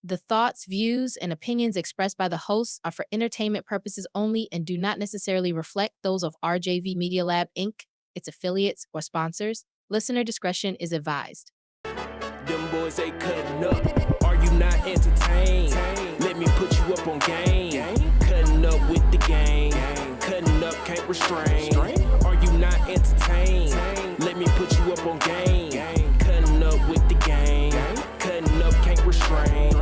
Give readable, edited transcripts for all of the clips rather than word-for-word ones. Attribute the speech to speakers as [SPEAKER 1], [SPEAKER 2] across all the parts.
[SPEAKER 1] The thoughts, views, and opinions expressed by the hosts are for entertainment purposes only and do not necessarily reflect those of RJV Media Lab, Inc., its affiliates, or sponsors. Listener discretion is advised.
[SPEAKER 2] Them boys, they cutting up. Are you not entertained? Let me put you up on game. Cutting up with the gang. Cutting up, can't restrain. Are you not entertained? Let me put you up on game. Cutting up with the gang. Cutting up, can't restrain.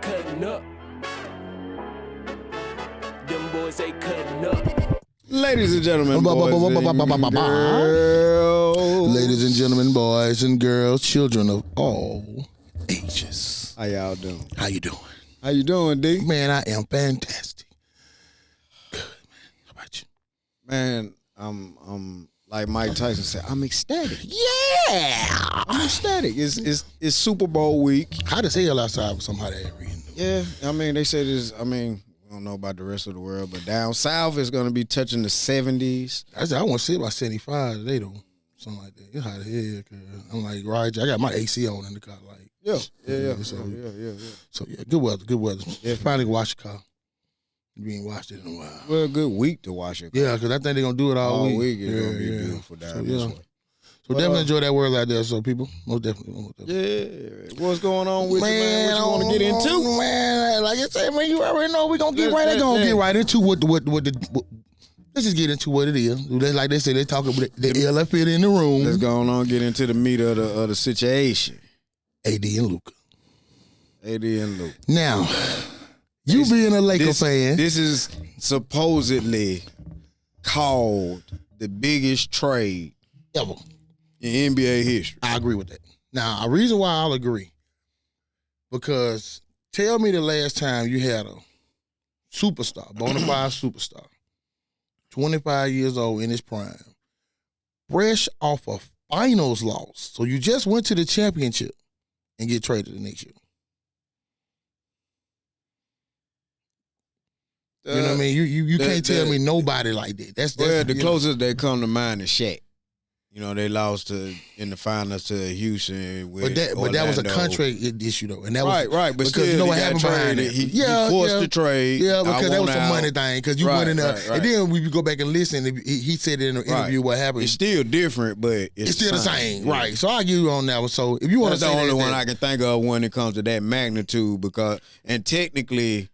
[SPEAKER 2] Cutting up. Them boys, they cutting up.
[SPEAKER 3] Ladies and gentlemen, boys and girls.
[SPEAKER 4] Ladies and gentlemen, boys and girls, children of all ages.
[SPEAKER 3] How y'all doing?
[SPEAKER 4] How you doing?
[SPEAKER 3] How you doing, D?
[SPEAKER 4] Man, I am fantastic. Good, man. How about you?
[SPEAKER 3] Man, I'm like Mike Tyson said, I'm ecstatic.
[SPEAKER 4] Yeah!
[SPEAKER 3] I'm ecstatic. It's Super Bowl week.
[SPEAKER 4] Hot as hell outside for some hot ass reason.
[SPEAKER 3] Yeah, I mean, they said it's, I don't know about the rest of the world, but down south it's going to be touching the 70s.
[SPEAKER 4] I said, I want to see about 75 today, though. Something like that. It's hot as hell. I'm like, right, I got my AC on in the car. Like,
[SPEAKER 3] Yeah.
[SPEAKER 4] So, yeah, good weather.
[SPEAKER 3] Yeah.
[SPEAKER 4] Finally wash the car. You ain't washed it in a while.
[SPEAKER 3] Well, a good week to wash it.
[SPEAKER 4] Yeah, because I think they're going to do it all week.
[SPEAKER 3] It's going to be beautiful down this way.
[SPEAKER 4] So definitely enjoy that world out there, so people. Most definitely.
[SPEAKER 3] Yeah. What's going on with you, man? What you want to get into?
[SPEAKER 4] Man, like I said, man, you already know we're going to get right. They're going to get right into what let's just get into what it is. Like they say, they talk about the elephant in the room.
[SPEAKER 3] Let's go on get into the meat of the situation.
[SPEAKER 4] AD and Luka. Now, you being a Laker fan.
[SPEAKER 3] This is supposedly called the biggest trade
[SPEAKER 4] ever
[SPEAKER 3] in NBA history.
[SPEAKER 4] I agree with that. Now, a reason why I'll agree, because tell me the last time you had a superstar, bona fide superstar, 25 years old in his prime, fresh off a finals loss. So you just went to the championship and get traded the next year. You know what I mean? You can't tell me nobody like that. That's
[SPEAKER 3] the closest that come to mind is Shaq. You know, they lost in the finals to Houston. But that
[SPEAKER 4] was a contract issue though, and that was
[SPEAKER 3] right. But
[SPEAKER 4] because
[SPEAKER 3] still,
[SPEAKER 4] you know what happened behind it.
[SPEAKER 3] He forced the trade.
[SPEAKER 4] Yeah, because that was a money thing. Because you went in there, and then when you go back and listen, he said in an interview what happened.
[SPEAKER 3] It's still different, but it's
[SPEAKER 4] still the same. Right. So I give you on that one. So if you want to say
[SPEAKER 3] that's the only one I can think of when it comes to that magnitude, and technically.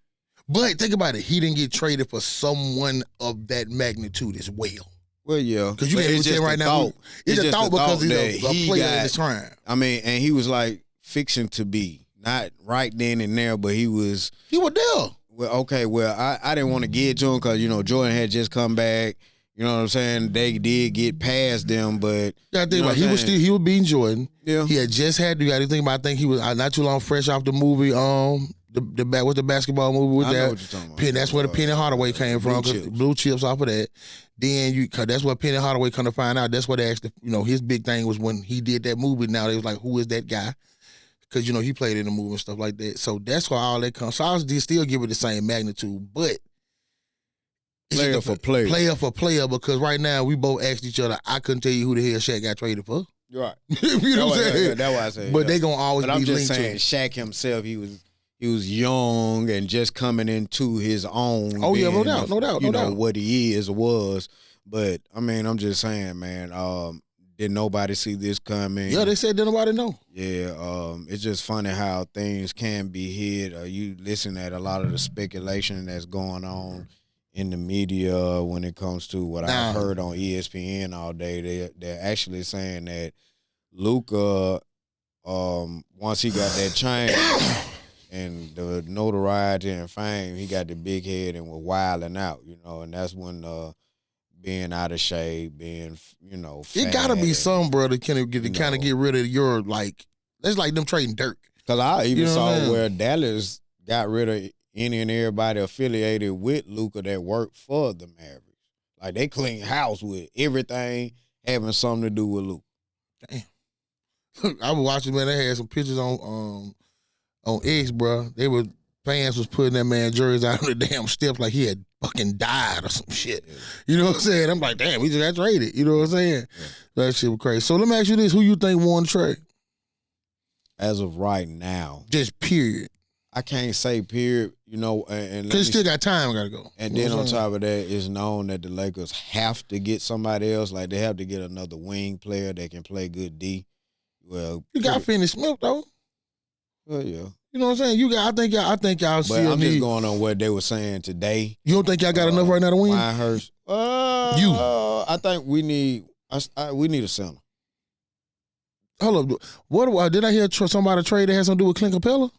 [SPEAKER 4] But think about it. He didn't get traded for someone of that magnitude as well.
[SPEAKER 3] Well, yeah.
[SPEAKER 4] Because you can't tell right now. It's a thought because he's a player in his prime.
[SPEAKER 3] I mean, and he was like fixing to be. Not right then and there, but he was.
[SPEAKER 4] He was there.
[SPEAKER 3] Well, okay. Well, I didn't want to get to him because, Jordan had just come back. You know what I'm saying? They did get past them, but.
[SPEAKER 4] Yeah, I think about it. He was beating Jordan.
[SPEAKER 3] Yeah.
[SPEAKER 4] He had just had, you got to think about, I think he was not too long fresh off the movie, what's the basketball movie with
[SPEAKER 3] I
[SPEAKER 4] that?
[SPEAKER 3] know what you're talking about.
[SPEAKER 4] That's where the Penny Hardaway came from. Blue chips off of that. Then cause that's what Penny Hardaway come to find out. That's what they actually, his big thing was when he did that movie. Now they was like, who is that guy? Because he played in the movie and stuff like that. So that's why all that comes. So I still give it the same magnitude, but
[SPEAKER 3] player for player,
[SPEAKER 4] because right now we both asked each other. I couldn't tell you who the hell Shaq got traded for.
[SPEAKER 3] Right.
[SPEAKER 4] You know what I'm saying?
[SPEAKER 3] That's why I said.
[SPEAKER 4] But they gonna always be linked to.
[SPEAKER 3] I'm just saying, Shaq himself, he was young and just coming into his own.
[SPEAKER 4] Oh, yeah, no doubt.
[SPEAKER 3] What he is or was. But, I mean, I'm just saying, man, did nobody see this coming?
[SPEAKER 4] Yeah, they said did nobody know.
[SPEAKER 3] Yeah, it's just funny how things can be hid. You listen at a lot of the speculation that's going on in the media when it comes to what I heard on ESPN all day. They're actually saying that Luka, once he got that chain and the notoriety and fame, he got the big head and was wilding out, and that's when being out of shape, being, fat.
[SPEAKER 4] It gotta be some, bro, that kind of get rid of your, like, that's like them trading Dirk.
[SPEAKER 3] Because I even saw where Dallas got rid of any and everybody affiliated with Luka that worked for the Mavericks. Like, they clean house with everything having something to do with Luka.
[SPEAKER 4] Damn. I was watching, man, they had some pictures on X, bro. Fans was putting that man jerseys out on the damn steps like he had fucking died or some shit. Yeah. You know what I'm saying? I'm like, damn, he just got traded. You know what I'm saying? Yeah. That shit was crazy. So let me ask you this. Who you think won the trade?
[SPEAKER 3] as of right now,
[SPEAKER 4] just period.
[SPEAKER 3] I can't say period, you know, and
[SPEAKER 4] because still got time, gotta go.
[SPEAKER 3] And then on top of that, it's known that the Lakers have to get somebody else. Like they have to get another wing player that can play good D. Well,
[SPEAKER 4] you got Finney Smith though.
[SPEAKER 3] Well, yeah.
[SPEAKER 4] You know what I'm saying? You got. I think y'all
[SPEAKER 3] but
[SPEAKER 4] still
[SPEAKER 3] I'm
[SPEAKER 4] need.
[SPEAKER 3] just going on what they were saying today.
[SPEAKER 4] You don't think y'all got enough right now to win?
[SPEAKER 3] Hurst. I think we need a center.
[SPEAKER 4] Hold up. What did I hear? Somebody trade that had something to do with Clint Capella?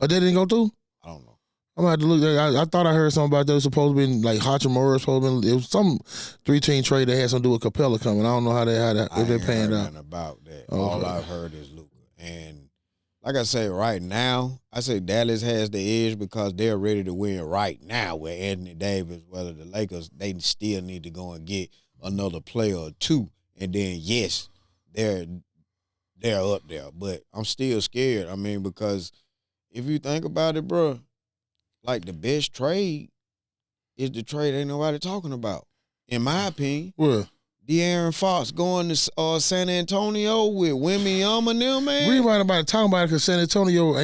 [SPEAKER 4] Or that didn't go through?
[SPEAKER 3] I don't know.
[SPEAKER 4] I'm gonna have to look there. I thought I heard something about that. It was supposed to be like Hachimura. It was some 3-team trade that had something to do with Capella coming. I don't know how if they're paying out.
[SPEAKER 3] About that.
[SPEAKER 4] Okay.
[SPEAKER 3] All I've heard is Luka. And like I say, right now, I say Dallas has the edge because they're ready to win right now with Anthony Davis. Whether the Lakers, they still need to go and get another player or two. And then, yes, they're up there. But I'm still scared. I mean, because if you think about it, bro, like the best trade is the trade ain't nobody talking about. In my opinion.
[SPEAKER 4] What?
[SPEAKER 3] De'Aaron Fox going to San Antonio with Wembanyama and them, man.
[SPEAKER 4] We right about talking about it because San Antonio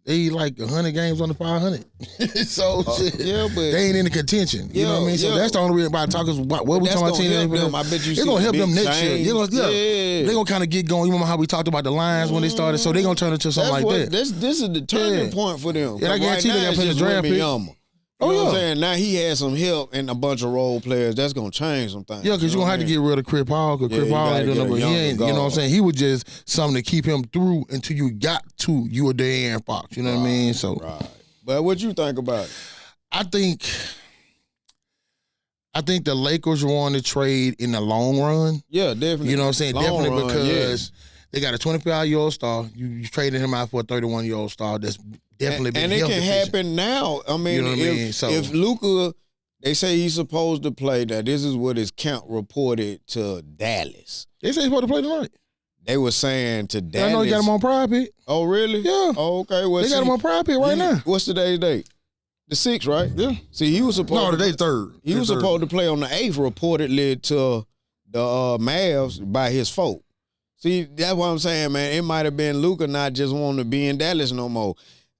[SPEAKER 4] they like 100 games on the 500. So shit,
[SPEAKER 3] yeah, but
[SPEAKER 4] they ain't in the contention. You know what I mean? So that's the only reason about talking about what we talking about.
[SPEAKER 3] Them. I bet you
[SPEAKER 4] it's gonna help them next year.
[SPEAKER 3] Yeah.
[SPEAKER 4] They gonna kind of get going. You remember how we talked about the Lions when they started? So they gonna turn into something like that.
[SPEAKER 3] This is the turning point for them.
[SPEAKER 4] And I guarantee they got to play the draft pick.
[SPEAKER 3] You know what I'm saying? Now he has some help and a bunch of role players. That's gonna change some things.
[SPEAKER 4] Yeah, because you're gonna have to get rid of Chris Paul because Chris Paul ain't doing nothing. He ain't, you know what I'm saying? He was just something to keep him through until you got to you a De'Aaron Fox. You know what I mean? So,
[SPEAKER 3] But what you think about it?
[SPEAKER 4] I think the Lakers want to trade in the long run.
[SPEAKER 3] Yeah, definitely.
[SPEAKER 4] You know what I'm saying? Definitely because they got a 25-year-old star. You traded him out for a 31-year-old star. That's definitely been
[SPEAKER 3] and it can happen now. I mean,
[SPEAKER 4] you know what I mean? So,
[SPEAKER 3] if Luka, they say he's supposed to play. That this is what his camp reported to Dallas.
[SPEAKER 4] They say he's supposed to play tonight.
[SPEAKER 3] They were saying to Dallas.
[SPEAKER 4] I know you got him on pride pick.
[SPEAKER 3] Oh, really?
[SPEAKER 4] Yeah.
[SPEAKER 3] Oh, okay. Well,
[SPEAKER 4] they got him on pride pick right now.
[SPEAKER 3] What's today's date? The 6th, right?
[SPEAKER 4] Yeah.
[SPEAKER 3] See, he was supposed.
[SPEAKER 4] No, today's 3rd.
[SPEAKER 3] He was supposed to play on the 8th, reportedly to the Mavs by his folk. See, that's what I'm saying, man. It might have been Luka not just wanting to be in Dallas no more.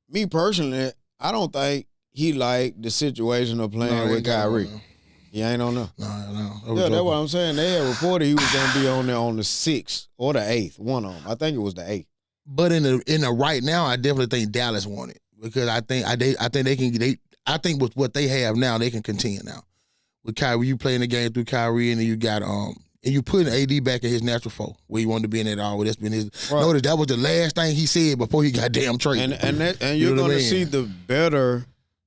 [SPEAKER 3] Me personally, I don't think he liked the situation of playing with Kyrie. He ain't on there.
[SPEAKER 4] No.
[SPEAKER 3] Yeah, that's what I'm saying. They had reported he was going to be on there on the 6th or the 8th, one of them. I think it was the 8th.
[SPEAKER 4] But in the right now, I definitely think Dallas won it because I think they can. I think with what they have now, they can contend now. With Kyrie, you playing the game through Kyrie, and then you got and you putting AD back in his natural foe where he wanted to be in it all. That's been his. Right. Notice that was the last thing he said before he got damn traded.
[SPEAKER 3] And you're going to see the better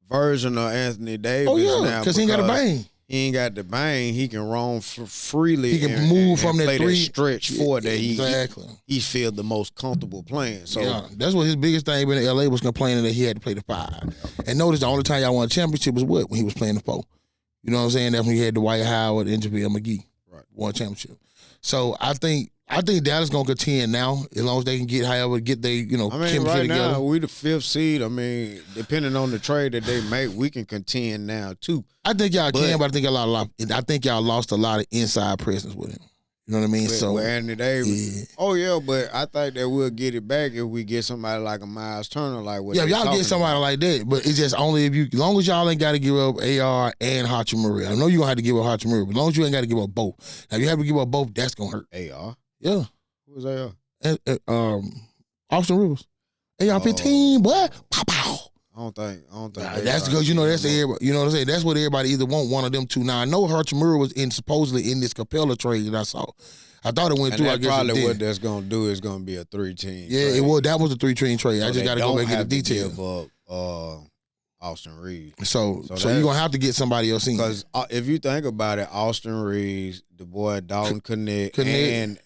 [SPEAKER 3] version of Anthony Davis now
[SPEAKER 4] because he ain't got a bang.
[SPEAKER 3] He ain't got the bang. He can roam freely.
[SPEAKER 4] He can move from that three
[SPEAKER 3] stretch forward that
[SPEAKER 4] exactly.
[SPEAKER 3] He feel the most comfortable playing. So
[SPEAKER 4] that's what his biggest thing in LA was complaining that he had to play the 5. And notice the only time y'all won a championship was what? When he was playing the 4. You know what I'm saying? That's when he had Dwight Howard and JaVale McGee. Right. Won a championship. So I think Dallas gonna contend now as long as they can get their chemistry
[SPEAKER 3] right
[SPEAKER 4] together.
[SPEAKER 3] Now we the 5th seed. I mean, depending on the trade that they make, we can contend now too.
[SPEAKER 4] I think y'all can, but I think y'all lost a lot of inside presence with him. You know what I mean?
[SPEAKER 3] With Anthony Davis. Yeah. Oh yeah, but I think that we'll get it back if we get somebody like a Miles Turner, like what.
[SPEAKER 4] Yeah, if y'all get somebody like that, but it's just only as long as y'all ain't got to give up AR and Hachimura. I know you gonna have to give up Hachimura, but as long as you ain't got to give up both. Now if you have to give up both, that's gonna hurt.
[SPEAKER 3] AR.
[SPEAKER 4] Yeah.
[SPEAKER 3] Who's AR?
[SPEAKER 4] Austin Rivers. AR-15, boy. Pow pow.
[SPEAKER 3] I don't think.
[SPEAKER 4] That's because that's everybody. You know what I'm saying. That's what everybody either want one of them two. Now I know Hachimura was supposedly in this Capella trade that I saw. I thought it went through. I guess
[SPEAKER 3] probably what that's gonna do is gonna be a 3-team.
[SPEAKER 4] Yeah,
[SPEAKER 3] trade.
[SPEAKER 4] It was. That was a 3-team trade. So I just got to go back and get the details.
[SPEAKER 3] Give up Austin Reeves.
[SPEAKER 4] So you're gonna have to get somebody else in.
[SPEAKER 3] Because if you think about it, Austin Reeves, the boy Dalton Connect. and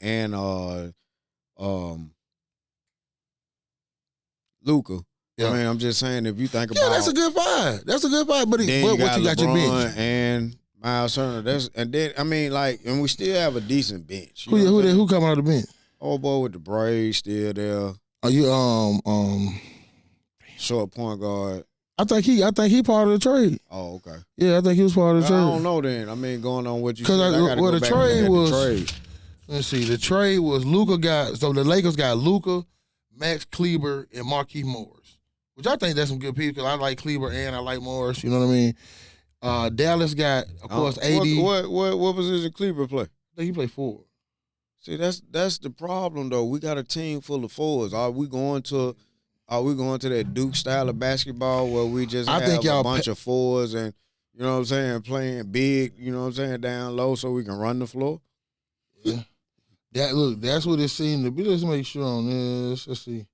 [SPEAKER 3] Luka. Yeah. I mean, I'm just saying, if you think about
[SPEAKER 4] that's a good five. That's a good five. But what you got your bench
[SPEAKER 3] and Miles Turner. And we still have a decent bench.
[SPEAKER 4] Who coming out of the bench?
[SPEAKER 3] Old boy with the braids still there.
[SPEAKER 4] Are you
[SPEAKER 3] short point guard?
[SPEAKER 4] I think he part of the trade.
[SPEAKER 3] Oh, okay.
[SPEAKER 4] Yeah, I think he was part of the trade.
[SPEAKER 3] I don't know then. I mean, going on what you
[SPEAKER 4] said. Because the trade was.
[SPEAKER 3] The trade.
[SPEAKER 4] Let's see. The trade was Luka got. So the Lakers got Luka, Max Kleber, and Marquise Morris. Which I think that's some good people. I like Kleber and I like Morris. You know what I mean? Dallas got, of course, AD.
[SPEAKER 3] What position Cleveland play?
[SPEAKER 4] I think he played forward.
[SPEAKER 3] See, that's the problem though. We got a team full of forwards. Are we going to that Duke style of basketball where we just have a bunch of forwards and you know what I'm saying, playing big, you know what I'm saying, down low so we can run the floor?
[SPEAKER 4] Yeah. That's what it seemed to be. Let's make sure on this. Let's see.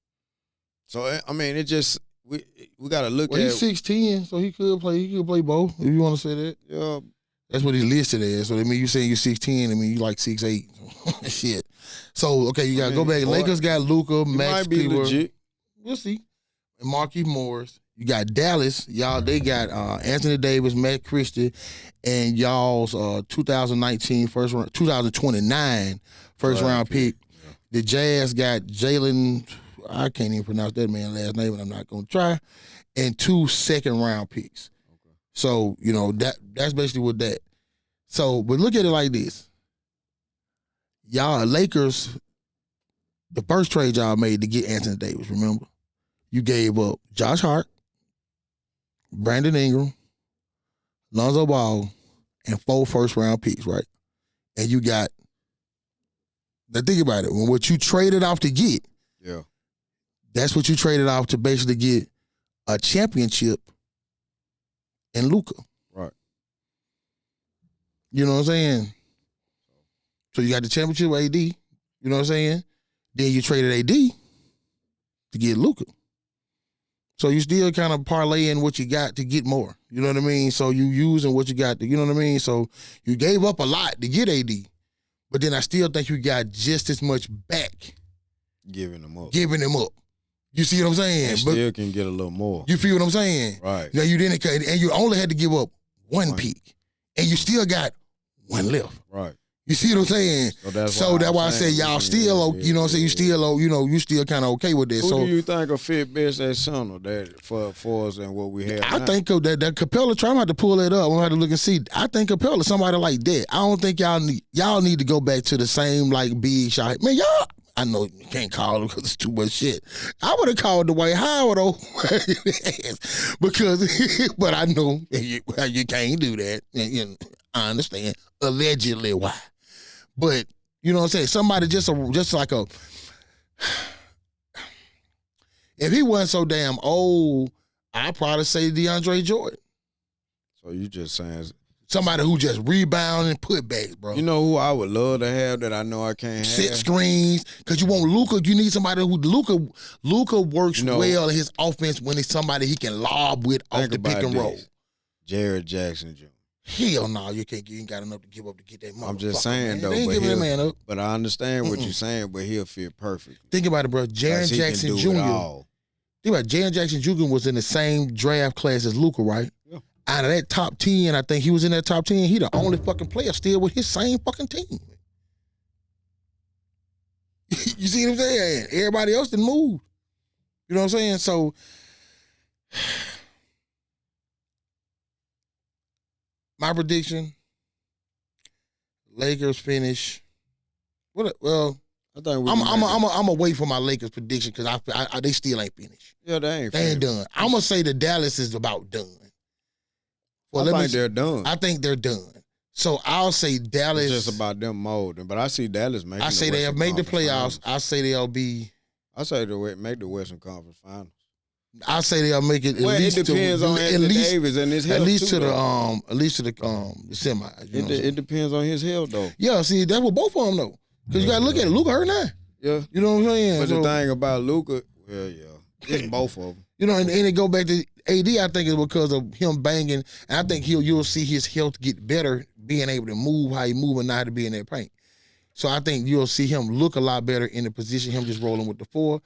[SPEAKER 3] So I mean, it just we got to look at.
[SPEAKER 4] He's 6'10", so he could play. He could play both if you want to say that.
[SPEAKER 3] Yeah.
[SPEAKER 4] That's what he's listed as. So, I mean, you saying you're 6'10", I mean, you like 6'8". Shit. So, okay, you got to go back. Lakers got Luka, Max Kleber. We'll see. And Marquise Morris. You got Dallas. Y'all, they got Anthony Davis, Matt Christie, and y'all's 2029 first round pick. Yeah. The Jazz got Jalen, I can't even pronounce that man's last name, and I'm not going to try, and 2 second-round picks. So, you know, that's basically what that. So, but look at it like this. Y'all, Lakers, the first trade y'all made to get Anthony Davis, remember? You gave up Josh Hart, Brandon Ingram, Lonzo Ball, and 4 first-round picks, right? And you got, now think about it, when what you traded off to get,
[SPEAKER 3] yeah,
[SPEAKER 4] that's what you traded off to basically get a championship and Luka.
[SPEAKER 3] Right.
[SPEAKER 4] You know what I'm saying? So you got the championship with AD. You know what I'm saying? Then you traded AD to get Luka. So you still kind of parlaying what you got to get more. You know what I mean? So you using what you got to, you know what I mean? So you gave up a lot to get AD. But then I still think you got just as much back.
[SPEAKER 3] Giving them up.
[SPEAKER 4] You see what I'm saying?
[SPEAKER 3] And still can get a little more.
[SPEAKER 4] You feel what I'm saying?
[SPEAKER 3] Right.
[SPEAKER 4] Now you didn't, and you only had to give up one pick, and you still got one left.
[SPEAKER 3] Right.
[SPEAKER 4] You see what I'm saying? So that's why I say y'all still, you know what I'm saying? You still, you know, you still kind of okay with this.
[SPEAKER 3] Who
[SPEAKER 4] so
[SPEAKER 3] do you think will fit best at center that for us and what we have?
[SPEAKER 4] I think that Capella. I'm gonna have to pull it up. I'm gonna have to look and see. I think Capella, somebody like that. I don't think y'all need to go back to the same like big shot. Man, y'all. I know you can't call him because it's too much shit. I would have called Dwight Howard though, because, but I know you can't do that. And, I understand. Allegedly, why? But you know what I'm saying. Somebody just like a. If he wasn't so damn old, I'd probably say DeAndre Jordan.
[SPEAKER 3] So you just saying.
[SPEAKER 4] Somebody who just rebound and put backs, bro.
[SPEAKER 3] You know who I would love to have that I know I can't have?
[SPEAKER 4] Set screens. Because you want Luka. You need somebody who Luka works well in his offense when it's somebody he can lob with off the pick and roll.
[SPEAKER 3] Jared Jackson Jr.
[SPEAKER 4] Hell no, you ain't got enough to give up to get that motherfucker.
[SPEAKER 3] I'm just saying,
[SPEAKER 4] man.
[SPEAKER 3] though.
[SPEAKER 4] They ain't giving that man up.
[SPEAKER 3] But I understand what you're saying, but he'll fit perfect.
[SPEAKER 4] Think about it, bro. Jared Jackson Jr. Think about it. Jared Jackson Jr. was in the same draft class as Luka, right? Yeah. Out of that top 10, I think he was in that top 10. He the only fucking player still with his same fucking team. You see what I'm saying? Everybody else didn't move. You know what I'm saying? So, my prediction: Lakers finish. Well, I think I'm gonna wait for my Lakers prediction because I they still ain't finished.
[SPEAKER 3] Yeah, they
[SPEAKER 4] ain't done. I'm gonna say that Dallas is about done.
[SPEAKER 3] Well, I think they're done.
[SPEAKER 4] I think they're done. So I'll say Dallas.
[SPEAKER 3] It's just about them molding, but I see Dallas making.
[SPEAKER 4] I say they'll make the playoffs. I say they'll be.
[SPEAKER 3] I say they'll make the Western Conference Finals.
[SPEAKER 4] I say they'll make it.
[SPEAKER 3] It depends on Anthony Davis and his health.
[SPEAKER 4] At least to the semi.
[SPEAKER 3] It depends on his health though.
[SPEAKER 4] Yeah, see that's what both of them though. Because you gotta look at it. Luka hurt now.
[SPEAKER 3] Yeah,
[SPEAKER 4] you know what I'm saying.
[SPEAKER 3] But the thing about Luka, well, yeah, it's both of them.
[SPEAKER 4] You know, and it go back to AD. I think it's because of him banging, and I think you'll see his health get better, being able to move how he move and not to be in that paint. So I think you'll see him look a lot better in the position, him just rolling with the 4.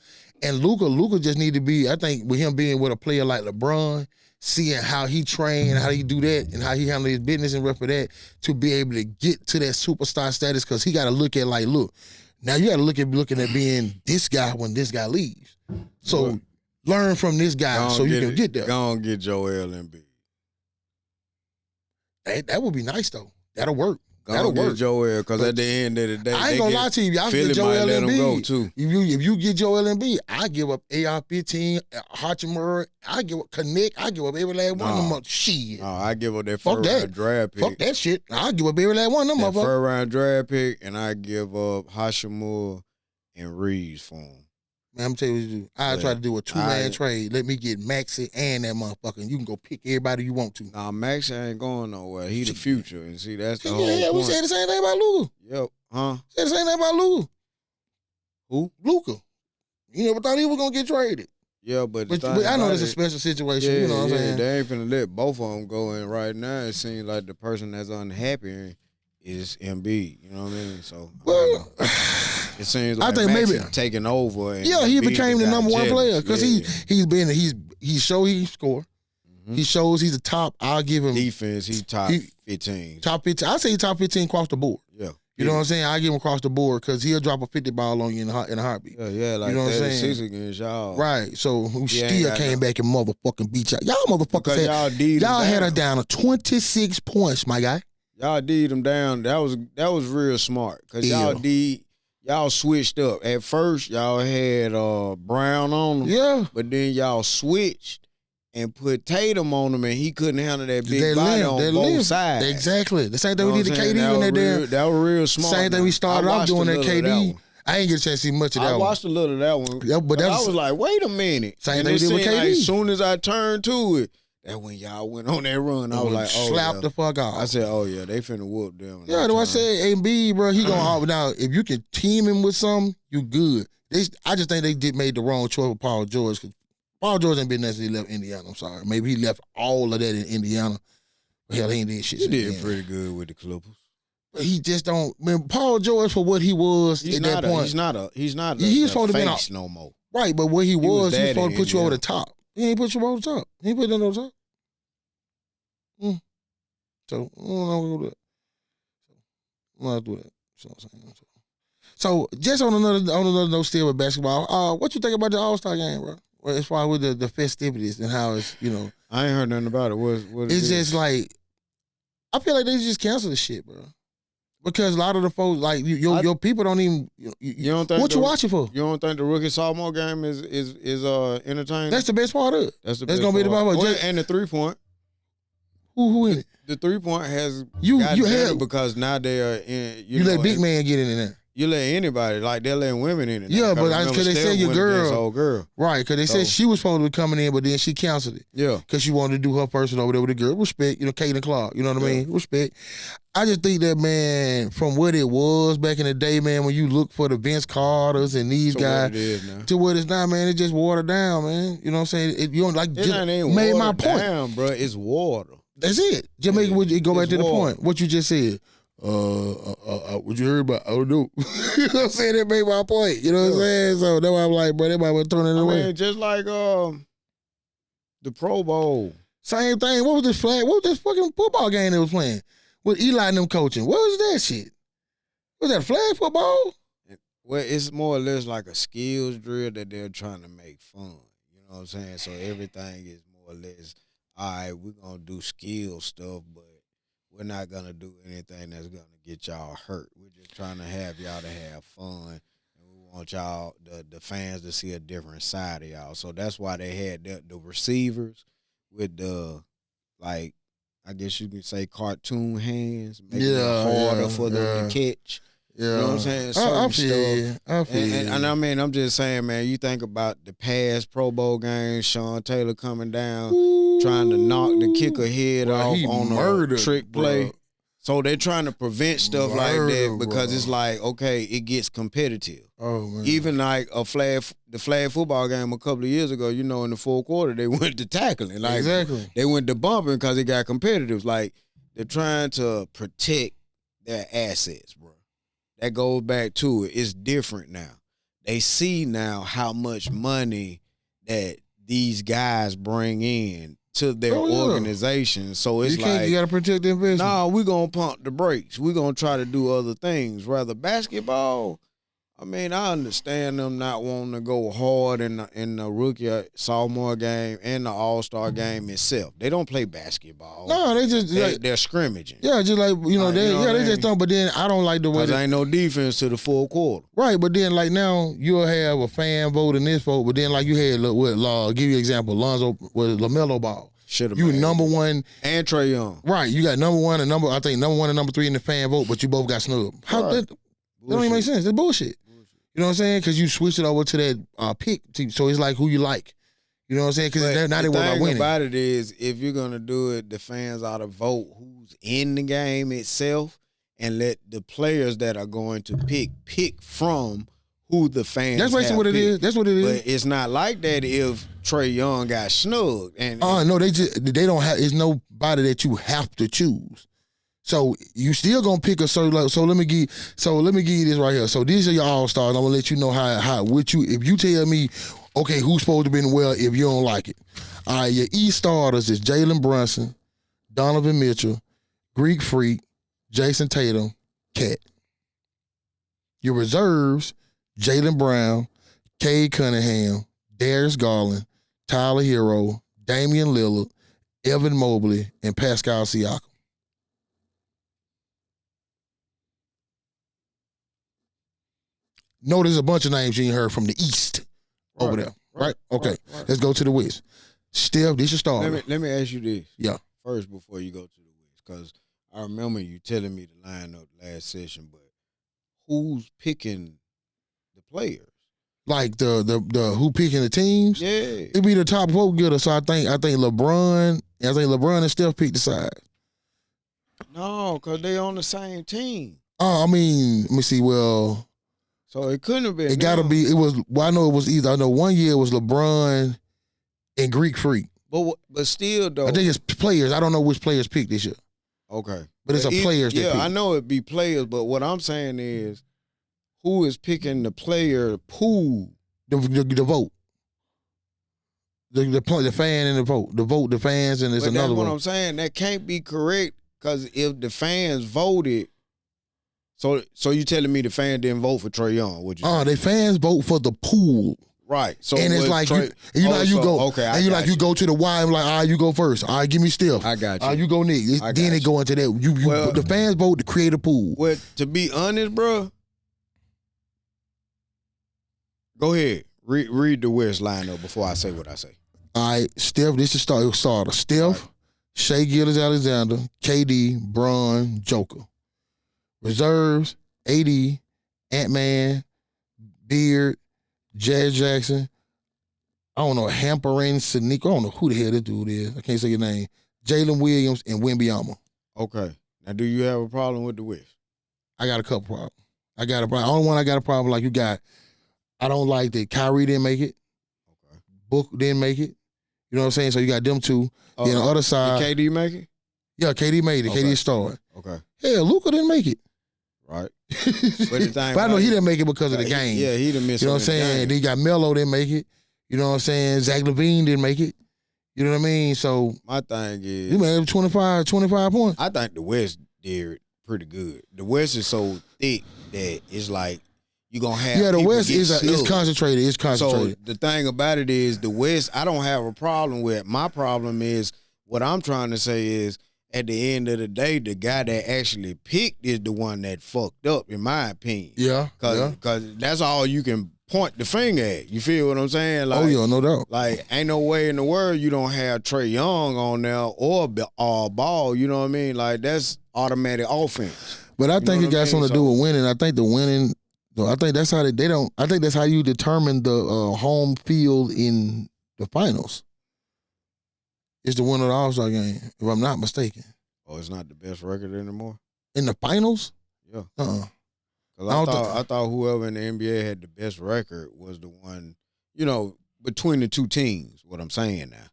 [SPEAKER 4] And Luka just need to be, I think, with him being with a player like LeBron, seeing how he train, how he do that, and how he handle his business and rep for that, to be able to get to that superstar status, because he got to look at like, look, now you got to looking at being this guy when this guy leaves. So learn from this guy so you can get there.
[SPEAKER 3] Go on get Joel Embiid.
[SPEAKER 4] That would be nice though. That'll work. That'll
[SPEAKER 3] get
[SPEAKER 4] work.
[SPEAKER 3] Joel, because at the end of the day,
[SPEAKER 4] I ain't gonna lie to you. I'll
[SPEAKER 3] Philly
[SPEAKER 4] get Joel
[SPEAKER 3] might let him go
[SPEAKER 4] Embiid.
[SPEAKER 3] too.
[SPEAKER 4] If you get Joel Embiid, I give up AR-15, Hachimura, I give up Connect, I give up every last one of them. Shit.
[SPEAKER 3] No, I give up that
[SPEAKER 4] Fuck
[SPEAKER 3] first
[SPEAKER 4] that.
[SPEAKER 3] round draft pick.
[SPEAKER 4] Fuck that shit. I give up every last one of them
[SPEAKER 3] That
[SPEAKER 4] motherfuckers.
[SPEAKER 3] first round draft pick, and I give up Hashimura and Reeves for him.
[SPEAKER 4] Man, I'm telling you what you do. I try to do a two-man
[SPEAKER 3] I-
[SPEAKER 4] trade. Let me get Maxey and that motherfucker, and you can go pick everybody you want to.
[SPEAKER 3] Nah, Max ain't going nowhere. He the future, and see that's the whole
[SPEAKER 4] Yeah, we
[SPEAKER 3] point.
[SPEAKER 4] said the same thing about Luka.
[SPEAKER 3] Yep. Huh?
[SPEAKER 4] Said the same thing about Luka.
[SPEAKER 3] Who?
[SPEAKER 4] Luka. You never thought he was gonna get traded.
[SPEAKER 3] Yeah, but
[SPEAKER 4] But I know it's a special situation. You know what I'm saying?
[SPEAKER 3] They ain't finna let both of them go in right now. It seems like the person that's unhappy is Embiid. You know what I mean? So
[SPEAKER 4] Well,
[SPEAKER 3] it seems like
[SPEAKER 4] I think
[SPEAKER 3] Max
[SPEAKER 4] maybe
[SPEAKER 3] is taking over. And
[SPEAKER 4] yeah, he
[SPEAKER 3] Embiid
[SPEAKER 4] became the
[SPEAKER 3] got
[SPEAKER 4] number one
[SPEAKER 3] jealous.
[SPEAKER 4] player because
[SPEAKER 3] Yeah.
[SPEAKER 4] he showed he score.
[SPEAKER 3] Mhm.
[SPEAKER 4] He shows he's the top. I'll give him
[SPEAKER 3] Defense, he top
[SPEAKER 4] He-
[SPEAKER 3] 15.
[SPEAKER 4] top 15. I say he top 15 across the board.
[SPEAKER 3] Yeah.
[SPEAKER 4] You know what I'm saying? I give him across the board because he'll drop a 50 ball on you in a heartbeat.
[SPEAKER 3] Yeah, like
[SPEAKER 4] You know what I'm
[SPEAKER 3] 36
[SPEAKER 4] saying?
[SPEAKER 3] against y'all.
[SPEAKER 4] Right. So who
[SPEAKER 3] He ain't
[SPEAKER 4] still
[SPEAKER 3] got
[SPEAKER 4] came
[SPEAKER 3] no-
[SPEAKER 4] back and motherfucking beat y'all. Y'all motherfuckers
[SPEAKER 3] Because
[SPEAKER 4] had, y'all had us down to 26 points, my guy.
[SPEAKER 3] Y'all did them down. That was real smart. Cause y'all switched up. At first, y'all had Brown on them.
[SPEAKER 4] Yeah.
[SPEAKER 3] But then y'all switched and put Tatum on him, and he couldn't handle that big
[SPEAKER 4] They
[SPEAKER 3] body
[SPEAKER 4] live.
[SPEAKER 3] on
[SPEAKER 4] They
[SPEAKER 3] both
[SPEAKER 4] live.
[SPEAKER 3] sides.
[SPEAKER 4] Exactly. The same
[SPEAKER 3] You
[SPEAKER 4] thing
[SPEAKER 3] know
[SPEAKER 4] we
[SPEAKER 3] what
[SPEAKER 4] did
[SPEAKER 3] I'm
[SPEAKER 4] to
[SPEAKER 3] saying?
[SPEAKER 4] KD when they there.
[SPEAKER 3] That was real smart.
[SPEAKER 4] Same thing
[SPEAKER 3] man.
[SPEAKER 4] we started
[SPEAKER 3] I
[SPEAKER 4] off
[SPEAKER 3] watched
[SPEAKER 4] doing
[SPEAKER 3] a
[SPEAKER 4] at
[SPEAKER 3] little of
[SPEAKER 4] KD.
[SPEAKER 3] one.
[SPEAKER 4] I ain't get a chance to see much of that
[SPEAKER 3] I
[SPEAKER 4] one.
[SPEAKER 3] watched a little of that one.
[SPEAKER 4] Yeah, but
[SPEAKER 3] I
[SPEAKER 4] that's
[SPEAKER 3] was like, wait a minute.
[SPEAKER 4] Same
[SPEAKER 3] And
[SPEAKER 4] thing we
[SPEAKER 3] it
[SPEAKER 4] did with
[SPEAKER 3] seemed like
[SPEAKER 4] KD.
[SPEAKER 3] as soon as I turned to it, that when y'all went on that run, I was like, oh,
[SPEAKER 4] slap
[SPEAKER 3] yeah.
[SPEAKER 4] the fuck off.
[SPEAKER 3] I said, oh, yeah, they finna whoop them.
[SPEAKER 4] Yeah, that's why I said Embiid, bro, he gonna now. If you can team him with something, you good. I just think they made the wrong choice with Paul George because Paul George ain't been necessarily left Indiana. I'm sorry, maybe he left all of that in Indiana. Hell, he ain't did shit.
[SPEAKER 3] He
[SPEAKER 4] since
[SPEAKER 3] did
[SPEAKER 4] then.
[SPEAKER 3] pretty good with the Clippers.
[SPEAKER 4] But he just don't. Man, Paul George for what he was
[SPEAKER 3] He's
[SPEAKER 4] at
[SPEAKER 3] not
[SPEAKER 4] that point,
[SPEAKER 3] He's not
[SPEAKER 4] He's
[SPEAKER 3] the
[SPEAKER 4] supposed to be
[SPEAKER 3] face no more.
[SPEAKER 4] right? But what he was
[SPEAKER 3] that
[SPEAKER 4] supposed
[SPEAKER 3] in
[SPEAKER 4] to put you over
[SPEAKER 3] Indiana.
[SPEAKER 4] the top. He ain't put you over the top. He ain't put you over the top. So I don't know what to do that. I'm not do that. So just on another note, still with basketball. What you think about the All-Star game, bro? Well, as far with the festivities and how it's
[SPEAKER 3] I ain't heard nothing about it. What
[SPEAKER 4] it's just like I feel like they just canceled the shit, bro. Because a lot of the folks like your people don't even
[SPEAKER 3] you don't think
[SPEAKER 4] what you watching for?
[SPEAKER 3] You don't think the rookie sophomore game is entertaining?
[SPEAKER 4] That's the best part of it.
[SPEAKER 3] That's
[SPEAKER 4] gonna be the
[SPEAKER 3] part.
[SPEAKER 4] part.
[SPEAKER 3] Well, and the 3-point.
[SPEAKER 4] Who in it?
[SPEAKER 3] The 3-point has
[SPEAKER 4] You
[SPEAKER 3] gotten better
[SPEAKER 4] had
[SPEAKER 3] because now they are in.
[SPEAKER 4] you let big man get in there.
[SPEAKER 3] You let anybody like they're letting women in it. now.
[SPEAKER 4] Yeah, but
[SPEAKER 3] remember,
[SPEAKER 4] because they
[SPEAKER 3] Steph
[SPEAKER 4] said your
[SPEAKER 3] went against
[SPEAKER 4] girl,
[SPEAKER 3] old girl.
[SPEAKER 4] right? Because they said
[SPEAKER 3] So-
[SPEAKER 4] she was supposed to be coming in, but then she canceled it.
[SPEAKER 3] Yeah,
[SPEAKER 4] Because she wanted to do her person over there with the girl. Respect, Kaden Clark. You know what I mean? Respect. I just think that, man, from what it was back in the day, man, when you look for the Vince Carters and these
[SPEAKER 3] so
[SPEAKER 4] guys,
[SPEAKER 3] what it is now.
[SPEAKER 4] to what it's now, man, it just watered down, man. You know what I'm saying? You don't like
[SPEAKER 3] It
[SPEAKER 4] just
[SPEAKER 3] ain't
[SPEAKER 4] made my
[SPEAKER 3] watered
[SPEAKER 4] point.
[SPEAKER 3] down, bro. It's water.
[SPEAKER 4] That's it. Just make it go back
[SPEAKER 3] It's
[SPEAKER 4] to the
[SPEAKER 3] water.
[SPEAKER 4] point. What you just said. What you heard about? I don't know. You know what I'm saying? That made my point. You know what I'm saying? So that's why I'm like, bro, they might well turn it
[SPEAKER 3] I
[SPEAKER 4] away.
[SPEAKER 3] mean, just like the Pro Bowl.
[SPEAKER 4] Same thing. What was this flag? What was this fucking football game they was playing with Eli and them coaching? What was that shit? Was that flag football?
[SPEAKER 3] Well, it's more or less like a skills drill that they're trying to make fun. You know what I'm saying? So everything is more or less, all right, we're going to do skill stuff, but we're not going to do anything that's going to get y'all hurt. We're just trying to have y'all to have fun. And we want y'all, the fans, to see a different side of y'all. So that's why they had the receivers with the, like, I guess you could say cartoon hands, making it harder for them to catch.
[SPEAKER 4] Yeah.
[SPEAKER 3] You know what I'm saying?
[SPEAKER 4] I
[SPEAKER 3] Certain
[SPEAKER 4] feel
[SPEAKER 3] stuff.
[SPEAKER 4] you. I feel you.
[SPEAKER 3] And I mean, I'm just saying, man, you think about the past Pro Bowl games, Sean Taylor coming down, trying to knock the kicker head off
[SPEAKER 4] he
[SPEAKER 3] on
[SPEAKER 4] murdered,
[SPEAKER 3] a trick play.
[SPEAKER 4] bro.
[SPEAKER 3] So they're trying to prevent stuff like that
[SPEAKER 4] Murder,
[SPEAKER 3] because
[SPEAKER 4] bro.
[SPEAKER 3] it's like, okay, it gets competitive.
[SPEAKER 4] Oh, man.
[SPEAKER 3] Even like the flag football game a couple of years ago, in the fourth quarter, they went to tackling. Like,
[SPEAKER 4] Exactly.
[SPEAKER 3] They went to bumping because it got competitive. Like, they're trying to protect their assets, bro. That goes back to it. It's different now. They see now how much money that these guys bring in to their organization. So it's
[SPEAKER 4] you gotta protect the investment.
[SPEAKER 3] nah, we're going to pump the brakes. We're going to try to do other things. Rather basketball, I mean, I understand them not wanting to go hard in the rookie sophomore game and the All-Star game itself. They don't play basketball.
[SPEAKER 4] No, they just
[SPEAKER 3] they're scrimmaging.
[SPEAKER 4] Yeah, just like they just don't. But then I don't like the way
[SPEAKER 3] there ain't no defense to the full quarter.
[SPEAKER 4] Right, but then like now you'll have a fan vote and this vote, but then like you had give you an example, Lonzo with LaMelo Ball. You number one
[SPEAKER 3] and Trae Young.
[SPEAKER 4] Right, you got number one and number 1 and number 3 in the fan vote, but you both got snubbed. How that don't even make sense? That's bullshit. You know what I'm saying? Because you switch it over to that pick team, so it's like who you like. You know what I'm saying? Because now they worry about winning.
[SPEAKER 3] The thing about it is, if you're gonna do it, the fans ought to vote who's in the game itself, and let the players that are going to pick from who the fans.
[SPEAKER 4] That's basically what it is. That's what it is.
[SPEAKER 3] But it's not like that if Trae Young got snugged.
[SPEAKER 4] No, they don't have. It's nobody that you have to choose. So you still gonna pick a certain. So let me give you this right here. So these are your all-stars. I'm gonna let you know how if you tell me, okay, who's supposed to be well if you don't like it. All right, your East starters is Jalen Brunson, Donovan Mitchell, Greek Freak, Jason Tatum, Cat. Your reserves, Jaylen Brown, Cade Cunningham, Darius Garland, Tyler Hero, Damian Lillard, Evan Mobley, and Pascal Siakam. No, there's a bunch of names you ain't heard from the East over there, right? Okay, let's go to the West. Steph, this your starter.
[SPEAKER 3] Let me ask you this.
[SPEAKER 4] Yeah.
[SPEAKER 3] First, before you go to the West, because I remember you telling me the lineup last session, but who's picking the players?
[SPEAKER 4] Like the who picking the teams?
[SPEAKER 3] Yeah,
[SPEAKER 4] it be the top vote getter. So I think LeBron and Steph pick the side.
[SPEAKER 3] No, because they on the same team.
[SPEAKER 4] I mean, let me see. Well.
[SPEAKER 3] So it couldn't have been.
[SPEAKER 4] It got to be. It was. Well, I know it was either. I know one year it was LeBron and Greek Freak.
[SPEAKER 3] But still though,
[SPEAKER 4] I think it's players. I don't know which players picked this year.
[SPEAKER 3] Okay,
[SPEAKER 4] but it's a players.
[SPEAKER 3] Yeah,
[SPEAKER 4] that pick.
[SPEAKER 3] I know it'd be players. But what I'm saying is, who is picking the player pool?
[SPEAKER 4] The vote. The fan and the vote. The fans and there's another
[SPEAKER 3] that's
[SPEAKER 4] one.
[SPEAKER 3] What I'm saying, that can't be correct because if the fans voted. So you telling me the fans didn't vote for Trae Young? Would you?
[SPEAKER 4] The fans vote for the pool.
[SPEAKER 3] Right. So
[SPEAKER 4] and it's like you go. Okay. And you go to the Y and like, all right, you go first. All right, give me Steph.
[SPEAKER 3] I got you.
[SPEAKER 4] You go Nick. Then it go into that. The fans vote to create a pool.
[SPEAKER 3] Well, to be honest, bro. Go ahead. Read the West lineup before I say what I say.
[SPEAKER 4] All right, Steph. This is starter. Steph, Shai Gilgeous-Alexander, KD, Bron, Joker. Reserves, AD, Ant-Man, Beard, Jazz Jackson, I don't know, Hampering, Sneak, I don't know who the hell this dude is. I can't say your name. Jalen Williams and Wembanyama.
[SPEAKER 3] Okay. Now, do you have a problem with the West?
[SPEAKER 4] I got a couple problems. The only one I got a problem like you got, I don't like that Kyrie didn't make it. Okay. Book didn't make it. You know what I'm saying? So you got them two. Then on the other side.
[SPEAKER 3] Did KD make it?
[SPEAKER 4] Yeah, KD made it. Okay. KD started.
[SPEAKER 3] Okay.
[SPEAKER 4] Yeah, Luka didn't make it.
[SPEAKER 3] Right. But
[SPEAKER 4] I know he didn't make it because of the game.
[SPEAKER 3] Yeah, he didn't miss it.
[SPEAKER 4] You know what I'm saying? Then you got Melo didn't make it. You know what I'm saying? Zach LaVine didn't make it. You know what I mean? So
[SPEAKER 3] my thing is
[SPEAKER 4] he made 25 points.
[SPEAKER 3] I think the West did pretty good. The West is so thick that it's like you're gonna have
[SPEAKER 4] the West is concentrated. It's concentrated.
[SPEAKER 3] So the thing about it is the West, I don't have a problem with. My problem is what I'm trying to say is at the end of the day, the guy that actually picked is the one that fucked up, in my opinion.
[SPEAKER 4] Yeah.
[SPEAKER 3] Because that's all you can point the finger at. You feel what I'm saying? Like,
[SPEAKER 4] oh, yeah, no doubt.
[SPEAKER 3] Like, ain't no way in the world you don't have Trae Young on there or Ball. You know what I mean? Like, that's automatic offense.
[SPEAKER 4] But I think it got something to do with winning. I think the winning, I think that's how they don't, I think that's how you determine the home field in the finals. It's the winner of the All-Star game, if I'm not mistaken.
[SPEAKER 3] Oh, it's not the best record anymore?
[SPEAKER 4] In the finals?
[SPEAKER 3] Yeah. I thought whoever in the NBA had the best record was the one, between the two teams, what I'm saying now.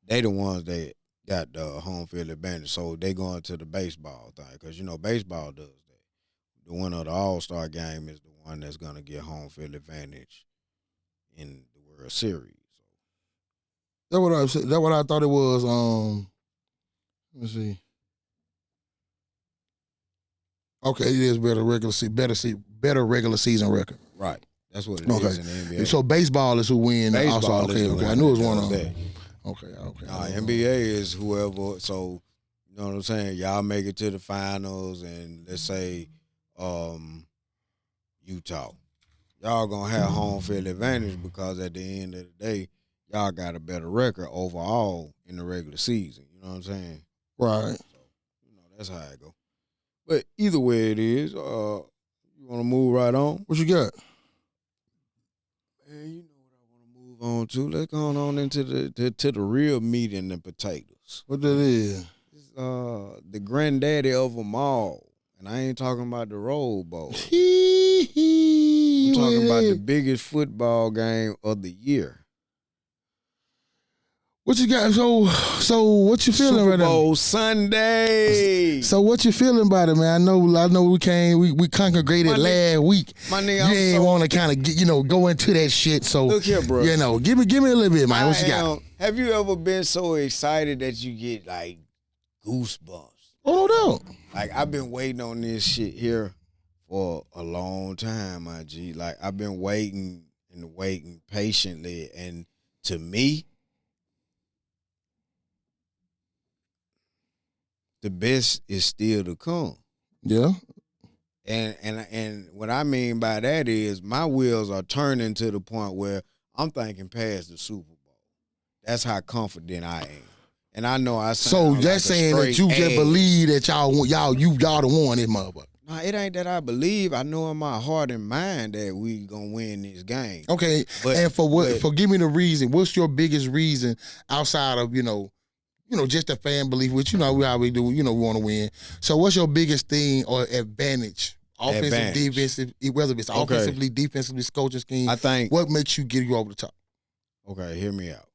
[SPEAKER 3] They the ones that got the home field advantage, so they going to the baseball thing. Because, baseball does that. The winner of the All-Star game is the one that's going to get home field advantage in the World Series.
[SPEAKER 4] That's what I thought it was. Let me see. Okay, it is better regular season record.
[SPEAKER 3] Right. That's what it is in the NBA.
[SPEAKER 4] So baseball is who win.
[SPEAKER 3] Baseball
[SPEAKER 4] okay. I knew it was one of them. Okay.
[SPEAKER 3] Nah, NBA is whoever. So you know what I'm saying. Y'all make it to the finals, and let's say Utah. Y'all gonna have home field advantage because at the end of the day, y'all got a better record overall in the regular season. You know what I'm saying?
[SPEAKER 4] Right.
[SPEAKER 3] So, that's how it go. But either way it is, you want to move right on?
[SPEAKER 4] What you got?
[SPEAKER 3] Man, you know what I want to move on to. Let's go on into the real meat and the potatoes.
[SPEAKER 4] What that is?
[SPEAKER 3] It's, the granddaddy of them all. And I ain't talking about the Rose Bowl. I'm talking about the biggest football game of the year.
[SPEAKER 4] What you got? So what you feeling right now?
[SPEAKER 3] Super Bowl Sunday.
[SPEAKER 4] So what you feeling about it, man? I know we congregated last week.
[SPEAKER 3] My nigga,
[SPEAKER 4] you ain't want to kind of go into that shit. So
[SPEAKER 3] look here, bro.
[SPEAKER 4] Give me a little bit, man. What you got?
[SPEAKER 3] Have you ever been so excited that you get like goosebumps?
[SPEAKER 4] Oh no.
[SPEAKER 3] Like I've been waiting on this shit here for a long time, my G. Like I've been waiting patiently, and to me, the best is still to come.
[SPEAKER 4] Yeah.
[SPEAKER 3] And what I mean by that is my wheels are turning to the point where I'm thinking past the Super Bowl. That's how confident I am. And I know I sound
[SPEAKER 4] so that's
[SPEAKER 3] like
[SPEAKER 4] saying that you just believe that y'all the one this motherfucker.
[SPEAKER 3] No, it ain't that I believe. I know in my heart and mind that we gonna win this game.
[SPEAKER 4] Okay. And give me the reason. What's your biggest reason outside of, just a fan belief, which how we do, we want to win. So what's your biggest thing or advantage? Offensive, defensive, whether it's offensively, defensively, coaching scheme.
[SPEAKER 3] I think
[SPEAKER 4] what makes you get you over the top?
[SPEAKER 3] Okay, hear me out.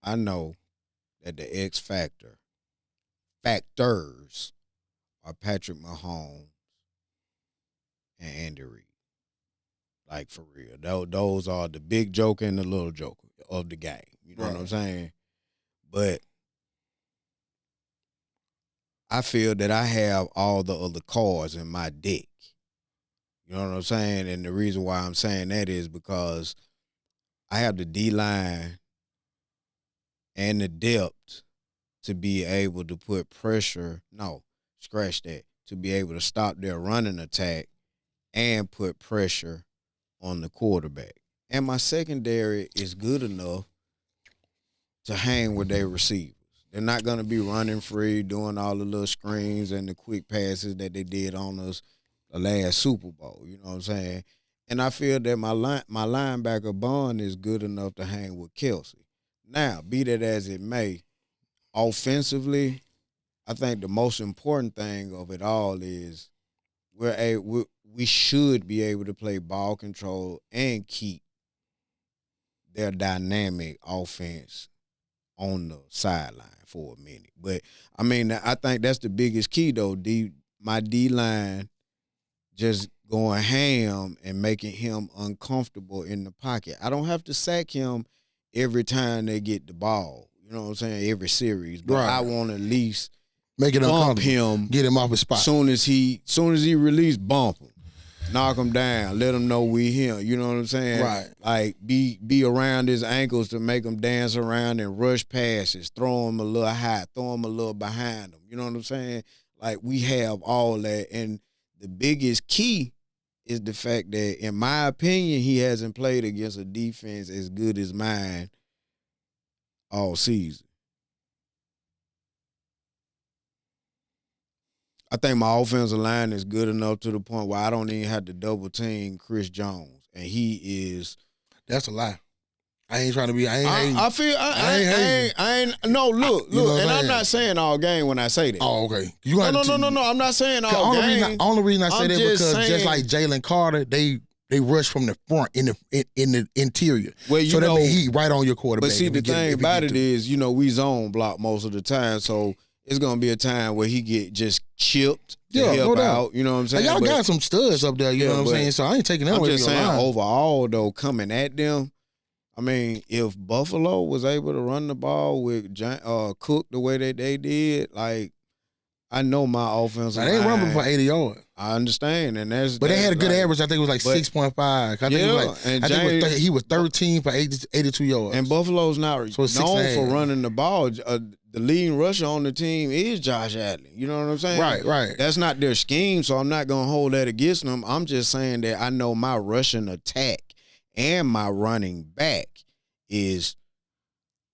[SPEAKER 3] I know that the X factors are Patrick Mahomes and Andy Reid. Like for real. Those are the big joker and the little joker of the game. You know what I'm saying? But I feel that I have all the other cards in my deck. You know what I'm saying? And the reason why I'm saying that is because I have the D-line and the depth to be able to put pressure, to be able to stop their running attack and put pressure on the quarterback. And my secondary is good enough to hang with their receivers. They're not going to be running free, doing all the little screens and the quick passes that they did on us the last Super Bowl. You know what I'm saying? And I feel that my linebacker Bond is good enough to hang with Kelsey. Now, be that as it may, offensively, I think the most important thing of it all is we should be able to play ball control and keep their dynamic offense on the sideline for a minute. But, I mean, I think that's the biggest key, though. My D-line just going ham and making him uncomfortable in the pocket. I don't have to sack him every time they get the ball. You know what I'm saying? Every series. But I want to at least
[SPEAKER 4] make it
[SPEAKER 3] bump him.
[SPEAKER 4] Get him off his spot.
[SPEAKER 3] Soon as he release, bump him. Knock him down. Let him know we him. You know what I'm saying?
[SPEAKER 4] Right.
[SPEAKER 3] Like, be around his ankles to make him dance around and rush passes. Throw him a little high. Throw him a little behind him. You know what I'm saying? Like, we have all that. And the biggest key is the fact that, in my opinion, he hasn't played against a defense as good as mine all season. I think my offensive line is good enough to the point where I don't even have to double team Chris Jones, and he is.
[SPEAKER 4] That's a lie. I ain't trying to be. I
[SPEAKER 3] ain't. No, look, and I'm not saying all game when I say that.
[SPEAKER 4] Oh, okay.
[SPEAKER 3] No. I'm not saying all game.
[SPEAKER 4] Only reason I say that because just like Jalen Carter, they rush from the front in the interior.
[SPEAKER 3] Well,
[SPEAKER 4] so that means he right on your quarterback.
[SPEAKER 3] But see, the thing about it is, we zone block most of the time, so it's gonna be a time where he get just chipped to help out. You know what I'm saying?
[SPEAKER 4] Y'all got some studs up there. You know what I'm saying? So I ain't taking that away.
[SPEAKER 3] I'm just saying overall though, coming at them. I mean, if Buffalo was able to run the ball with Cook the way that they did, like, I know my offensive
[SPEAKER 4] Now, they
[SPEAKER 3] line.
[SPEAKER 4] rumbled for 80 yards.
[SPEAKER 3] I understand, and
[SPEAKER 4] but they had a good average. I think it was like 6.5. I think he was 13 for 82 yards.
[SPEAKER 3] And Buffalo's not known for running the ball. The leading rusher on the team is Josh Allen. You know what I'm saying?
[SPEAKER 4] Right.
[SPEAKER 3] That's not their scheme, so I'm not going to hold that against them. I'm just saying that I know my rushing attack and my running back is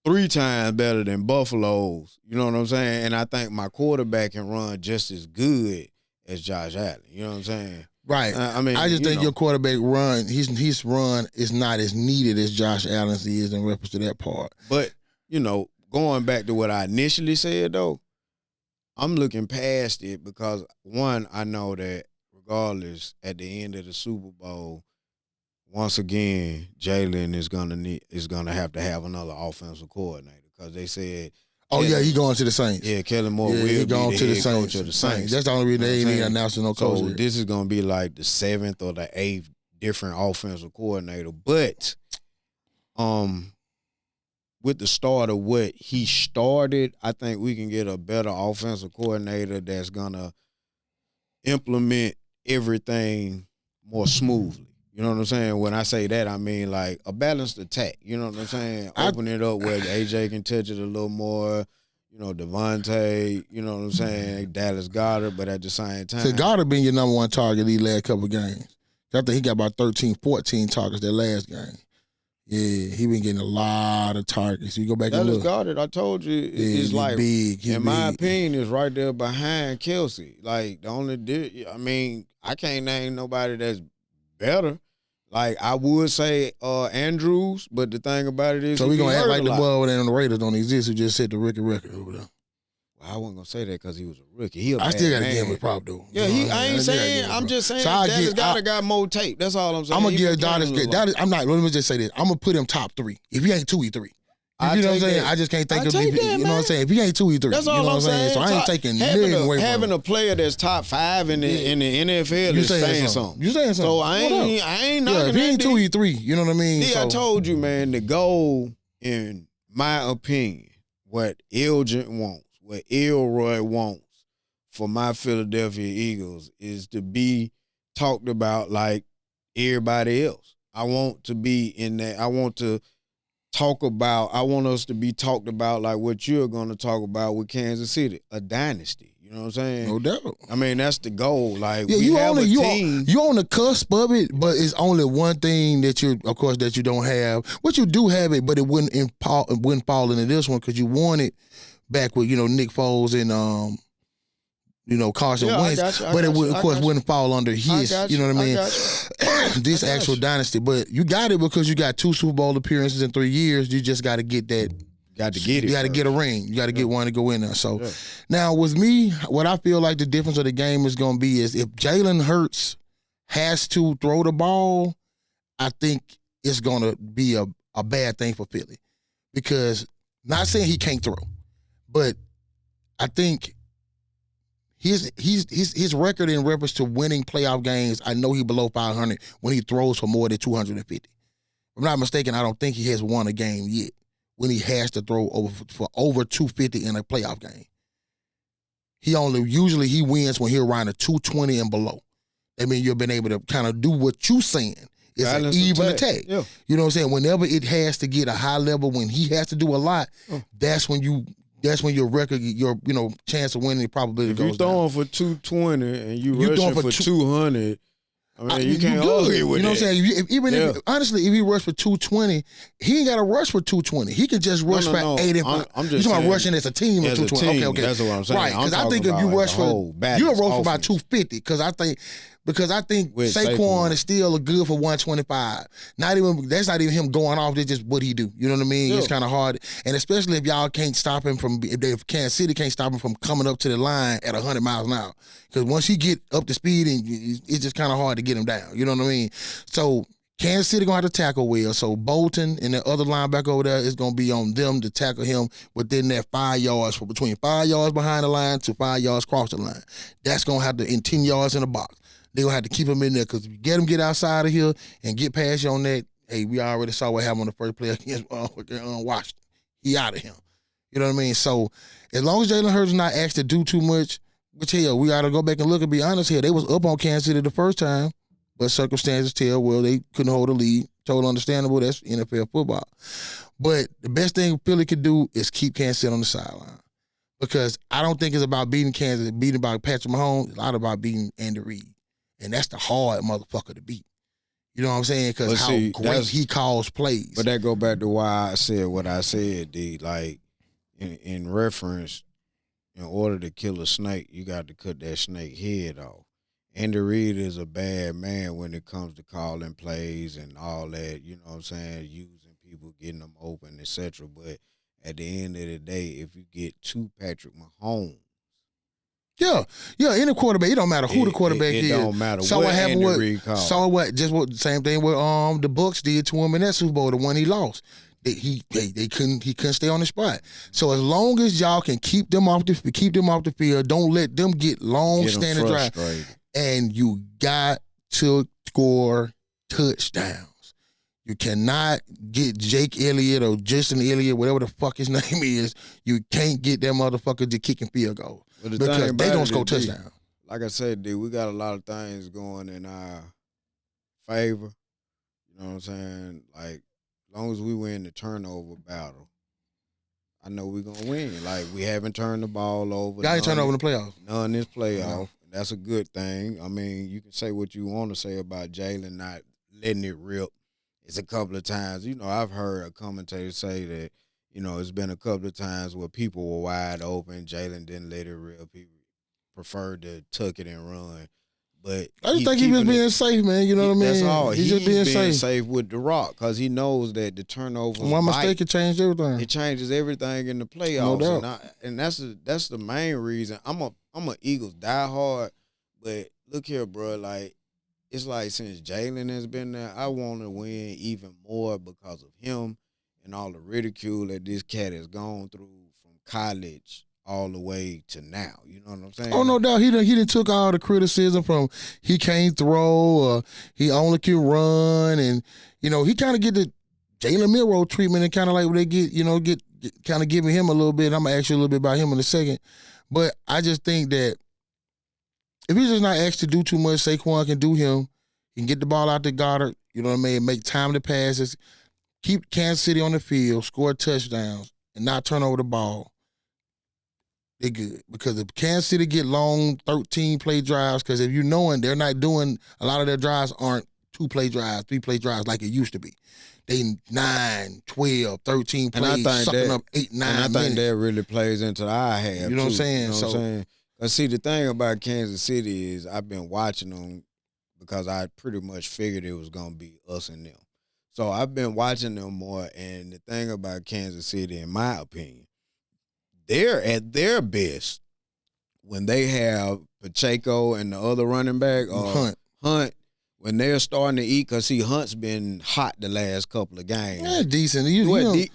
[SPEAKER 3] 3 times better than Buffalo's. You know what I'm saying? And I think my quarterback can run just as good as Josh Allen. You know what I'm saying?
[SPEAKER 4] Right. I just think your quarterback run, his run is not as needed as Josh Allen's is in reference to that part.
[SPEAKER 3] But, going back to what I initially said, though, I'm looking past it because, one, I know that regardless, at the end of the Super Bowl, once again, Jalen is gonna have to have another offensive coordinator because they said.
[SPEAKER 4] Oh yeah, he going to the Saints.
[SPEAKER 3] Yeah, Kellen Moore will be the head coach of the Saints.
[SPEAKER 4] That's the only reason they ain't announcing no coach.
[SPEAKER 3] So this is gonna be like the 7th or the 8th different offensive coordinator, but with the start of what he started, I think we can get a better offensive coordinator that's gonna implement everything more smoothly. You know what I'm saying? When I say that, I mean like a balanced attack. You know what I'm saying? Open it up where AJ can touch it a little more. Devontae, you know what I'm saying? Dallas Goedert, but at the same time.
[SPEAKER 4] So Goddard been your number one target these last couple of games. I think he got about 13, 14 targets that last game. Yeah, he been getting a lot of targets. You go back and look.
[SPEAKER 3] Dallas Goedert, I told you, is like,
[SPEAKER 4] big.
[SPEAKER 3] In my opinion, is right there behind Kelsey. Like, the only, I can't name nobody that's better. Like, I would say Andrews, but the thing about it is.
[SPEAKER 4] So we going to act like the boy over there on the Raiders don't exist who just set the rookie record over there.
[SPEAKER 3] Well, I wasn't going to say that because he was a rookie.
[SPEAKER 4] I still got to give him a prop, though.
[SPEAKER 3] Yeah, I'm just saying Dallas Goedert got more tape. That's all I'm saying.
[SPEAKER 4] I'm going to give Dallas, let me just say this. I'm going to put him top 3. If he ain't 2, he 3. You know what I'm saying? I just can't think of it. You know what I'm saying? If he ain't 2, he 3.
[SPEAKER 3] That's all I'm saying.
[SPEAKER 4] So I ain't taking nothing away from him.
[SPEAKER 3] Having a player that's top 5 in the NFL is saying something.
[SPEAKER 4] You saying something?
[SPEAKER 3] So I ain't knocking
[SPEAKER 4] that. If he ain't 2, he 3. You know what I mean?
[SPEAKER 3] See, I told you, man, the goal, in my opinion, what Elgin wants, what Elroy wants for my Philadelphia Eagles is to be talked about like everybody else. I want to be in that. I want us to be talked about like what you're going to talk about with Kansas City, a dynasty. You know what I'm saying?
[SPEAKER 4] No doubt.
[SPEAKER 3] I mean, that's the goal. Like,
[SPEAKER 4] yeah,
[SPEAKER 3] we have a team.
[SPEAKER 4] You're on the cusp of it, but it's only one thing that you don't have. What you do have it, but it wouldn't fall into this one because you won it back with, Nick Foles and Carson Wentz, but it would, of course, wouldn't fall under his, you know what I mean? This actual dynasty. But you got it because you got 2 Super Bowl appearances in 3 years. You just got to get that.
[SPEAKER 3] Got to get it.
[SPEAKER 4] You got to get a ring. You got to get one to go in there. So now with me, what I feel like the difference of the game is going to be is if Jalen Hurts has to throw the ball, I think it's going to be a bad thing for Philly. Because, not saying he can't throw, but I think his record in reference to winning playoff games, I know he's below 500 when he throws for more than 250. If I'm not mistaken, I don't think he has won a game yet when he has to throw for over 250 in a playoff game. Usually he wins when he's around a 220 and below. I mean, you've been able to kind of do what you're saying. It's an even attack. Yeah. You know what I'm saying? Whenever it has to get a high level, when he has to do a lot, that's when your record, your chance of winning the probability goes down.
[SPEAKER 3] If you're throwing for 220 and you rushing for 200, I mean, you can't argue with
[SPEAKER 4] that. You know what I'm saying? Honestly, if he rushed for 220, he ain't got to rush for 220. He can just rush for 85. I'm just talking about rushing as a team at 220. Okay.
[SPEAKER 3] That's what I'm saying.
[SPEAKER 4] Right, because I think if you rush for, you'll rush for about 250 because I think Saquon is still good for 125. That's not even him going off. That's just what he do. You know what I mean? Yeah. It's kind of hard, and especially if y'all can't stop him if Kansas City can't stop him from coming up to the line at 100 miles an hour. Because once he get up to speed, and it's just kind of hard to get him down. You know what I mean? So Kansas City gonna have to tackle well. So Bolton and the other linebacker over there is gonna be on them to tackle him within that 5 yards, for between 5 yards behind the line to 5 yards across the line. That's gonna have to in 10 yards in the box. They're going to have to keep him in there because if you get outside of here and get past you on that, hey, we already saw what happened on the first play against Washington. He out of him. You know what I mean? So as long as Jalen Hurts is not asked to do too much, But hell, we got to go back and look and be honest here. They was up on Kansas City the first time, but circumstances tell, well, they couldn't hold a lead. Totally understandable. That's NFL football. But the best thing Philly could do is keep Kansas City on the sideline. Because I don't think it's about beating Kansas, beating about Patrick Mahomes. It's a lot about beating Andy Reid. And that's the hard motherfucker to beat. You know what I'm saying? Because how great he calls plays.
[SPEAKER 3] But that go back to why I said what I said, D. Like, in reference, in order to kill a snake, you got to cut that snake head off. Andy Reid is a bad man when it comes to calling plays and all that, you know what I'm saying, using people, getting them open, etc. But at the end of the day, if you get to Patrick Mahomes,
[SPEAKER 4] any quarterback, it don't matter who the quarterback is.
[SPEAKER 3] It don't matter
[SPEAKER 4] saw
[SPEAKER 3] what
[SPEAKER 4] what happened
[SPEAKER 3] Andy
[SPEAKER 4] with,
[SPEAKER 3] Reid called.
[SPEAKER 4] Saw what same thing with the Bucs did to him in that Super Bowl, the one he lost. He couldn't stay on the spot. So as long as y'all can keep them off the field, don't let them get long standing drives. And you got to score touchdowns. You cannot get Jake Elliott or Justin Elliott, whatever the fuck his name is. You can't get that motherfucker to kicking field goals because they don't score touchdowns.
[SPEAKER 3] Like I said, dude, we got a lot of things going in our favor. You know what I'm saying? Like, as long as we win the turnover battle, I know we're going to win. Like, we haven't turned the ball over.
[SPEAKER 4] Y'all ain't turned over in the playoffs.
[SPEAKER 3] None this playoff. That's a good thing. I mean, you can say what you want to say about Jalen not letting it rip. It's a couple of times, you know, I've heard a commentator say that, you know, it's been a couple of times where people were wide open. Jalen didn't let it rip. He preferred to tuck it and run. But
[SPEAKER 4] I just think he was being safe, man. You know what I mean?
[SPEAKER 3] That's all.
[SPEAKER 4] He's just being
[SPEAKER 3] safe with the rock because he knows that the turnover.
[SPEAKER 4] One mistake can change everything.
[SPEAKER 3] It changes everything in the playoffs.
[SPEAKER 4] No doubt.
[SPEAKER 3] And that's the main reason. I'm a Eagles diehard, but look here, bro. Like, it's like since Jalen has been there, I want to win even more because of him and all the ridicule that this cat has gone through from college all the way to now. You know what I'm saying?
[SPEAKER 4] Oh, no doubt. He done took all the criticism from he can't throw or he only can run. And, you know, he kind of get the Jalen Milroe treatment and kind of like what they get kind of giving him a little bit. I'm going to ask you a little bit about him in a second. But I just think that if he's just not asked to do too much, Saquon can do him. He can get the ball out to Goddard, you know what I mean, make timely passes, keep Kansas City on the field, score touchdowns, and not turn over the ball. They're good. Because if Kansas City get long 13-play drives, because if you knowing they're not doing, a lot of their drives aren't 2-play drives, 3-play drives like it used to be. They 9, 12, 13 plays, sucking up 8, 9 minutes.
[SPEAKER 3] And I think that really plays into our half,
[SPEAKER 4] you know what I'm saying?
[SPEAKER 3] You know what I'm saying? Because, see, the thing about Kansas City is I've been watching them because I pretty much figured it was going to be us and them. So I've been watching them more, and the thing about Kansas City, in my opinion, they're at their best when they have Pacheco and the other running back, Hunt, when they're starting to eat, because, see, Hunt's been hot the last couple of games.
[SPEAKER 4] Yeah, decent.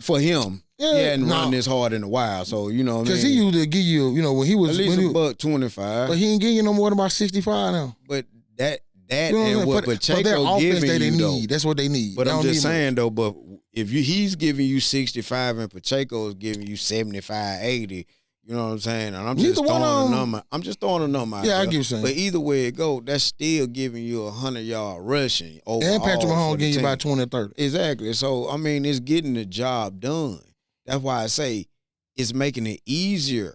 [SPEAKER 3] For him. Yeah, he hadn't run this hard in a while, so you know what I mean.
[SPEAKER 4] Because he used to give you, you know, when he was
[SPEAKER 3] at least $125.
[SPEAKER 4] But he ain't give you no more than about 65 now.
[SPEAKER 3] But that
[SPEAKER 4] you know
[SPEAKER 3] and what Pacheco giving you though,
[SPEAKER 4] that's what they need.
[SPEAKER 3] But I'm just saying though, but if he's giving you 65 and Pacheco is giving you 75, 80, you know what I'm saying? And I'm just throwing a number. I'm just throwing a number out there.
[SPEAKER 4] I get you saying.
[SPEAKER 3] But either way it go, that's still giving you 100-yard rushing overall.
[SPEAKER 4] And Patrick Mahomes getting you about 20 or 30.
[SPEAKER 3] Exactly. So I mean, it's getting the job done. That's why I say it's making it easier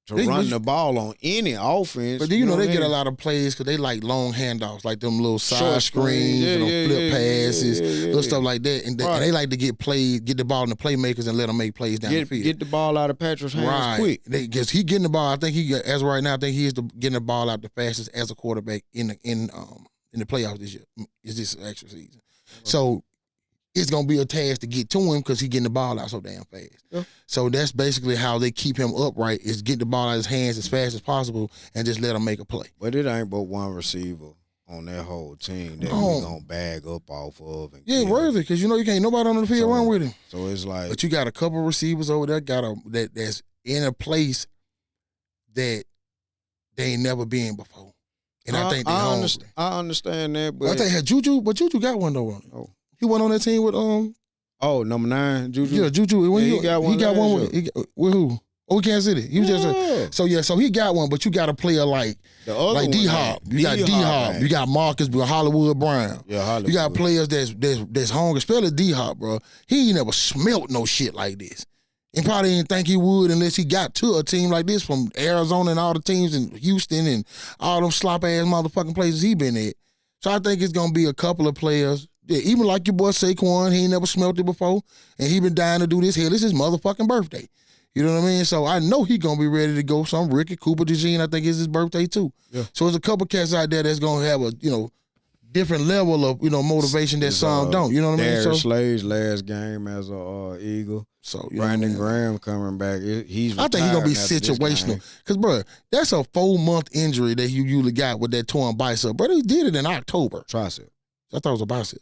[SPEAKER 3] to run the ball on any offense.
[SPEAKER 4] But do you know they get a lot of plays because they like long handoffs, like them little side screens, flip passes, little stuff like that. And they like to get the ball in the playmakers and let them make plays down the field.
[SPEAKER 3] Get the ball out of Patrick's hands quick.
[SPEAKER 4] Because he getting the ball. I think as of right now, I think he is getting the ball out the fastest as a quarterback in the playoffs this year. Is this actual season? Right. So it's going to be a task to get to him because he's getting the ball out so damn fast. Yeah. So that's basically how they keep him upright, is get the ball out of his hands as fast as possible and just let him make a play.
[SPEAKER 3] But it ain't but one receiver on that whole team that we're going to bag up off of. And
[SPEAKER 4] Worthy, because you know you can't nobody on the field run with him.
[SPEAKER 3] So it's like.
[SPEAKER 4] But you got a couple receivers over there that's in a place that they ain't never been before. And I think
[SPEAKER 3] I understand that. But
[SPEAKER 4] I think Juju got one though on it. Oh. He went on that team with
[SPEAKER 3] number 9, Juju.
[SPEAKER 4] Yeah, Juju. He got one with who? Oh, Kansas City. He was just so he got one, but you got a player like D Hop. You got D Hop. You got Marcus Hollywood Brown.
[SPEAKER 3] Yeah, Hollywood.
[SPEAKER 4] You got players that's hungry, especially D Hop, bro. He ain't never smelt no shit like this. And probably didn't think he would unless he got to a team like this from Arizona and all the teams in Houston and all them slop ass motherfucking places he been at. So I think it's gonna be a couple of players. Yeah, even like your boy Saquon, he ain't never smelt it before, and he been dying to do this. Hell, this is his motherfucking birthday. You know what I mean? So I know he gonna be ready to go. Some Ricky Cooper DeJean, I think it's his birthday too. Yeah. So there's a couple cats out there that's gonna have a different level of motivation that some don't. You know what I mean?
[SPEAKER 3] Darius Slay's last game as a Eagle.
[SPEAKER 4] So
[SPEAKER 3] Brandon Graham coming back. I think he's
[SPEAKER 4] gonna be situational. Cause bro, that's a 4-month injury that you usually got with that torn bicep. But he did it in October.
[SPEAKER 3] Tricep.
[SPEAKER 4] I thought it was a bicep.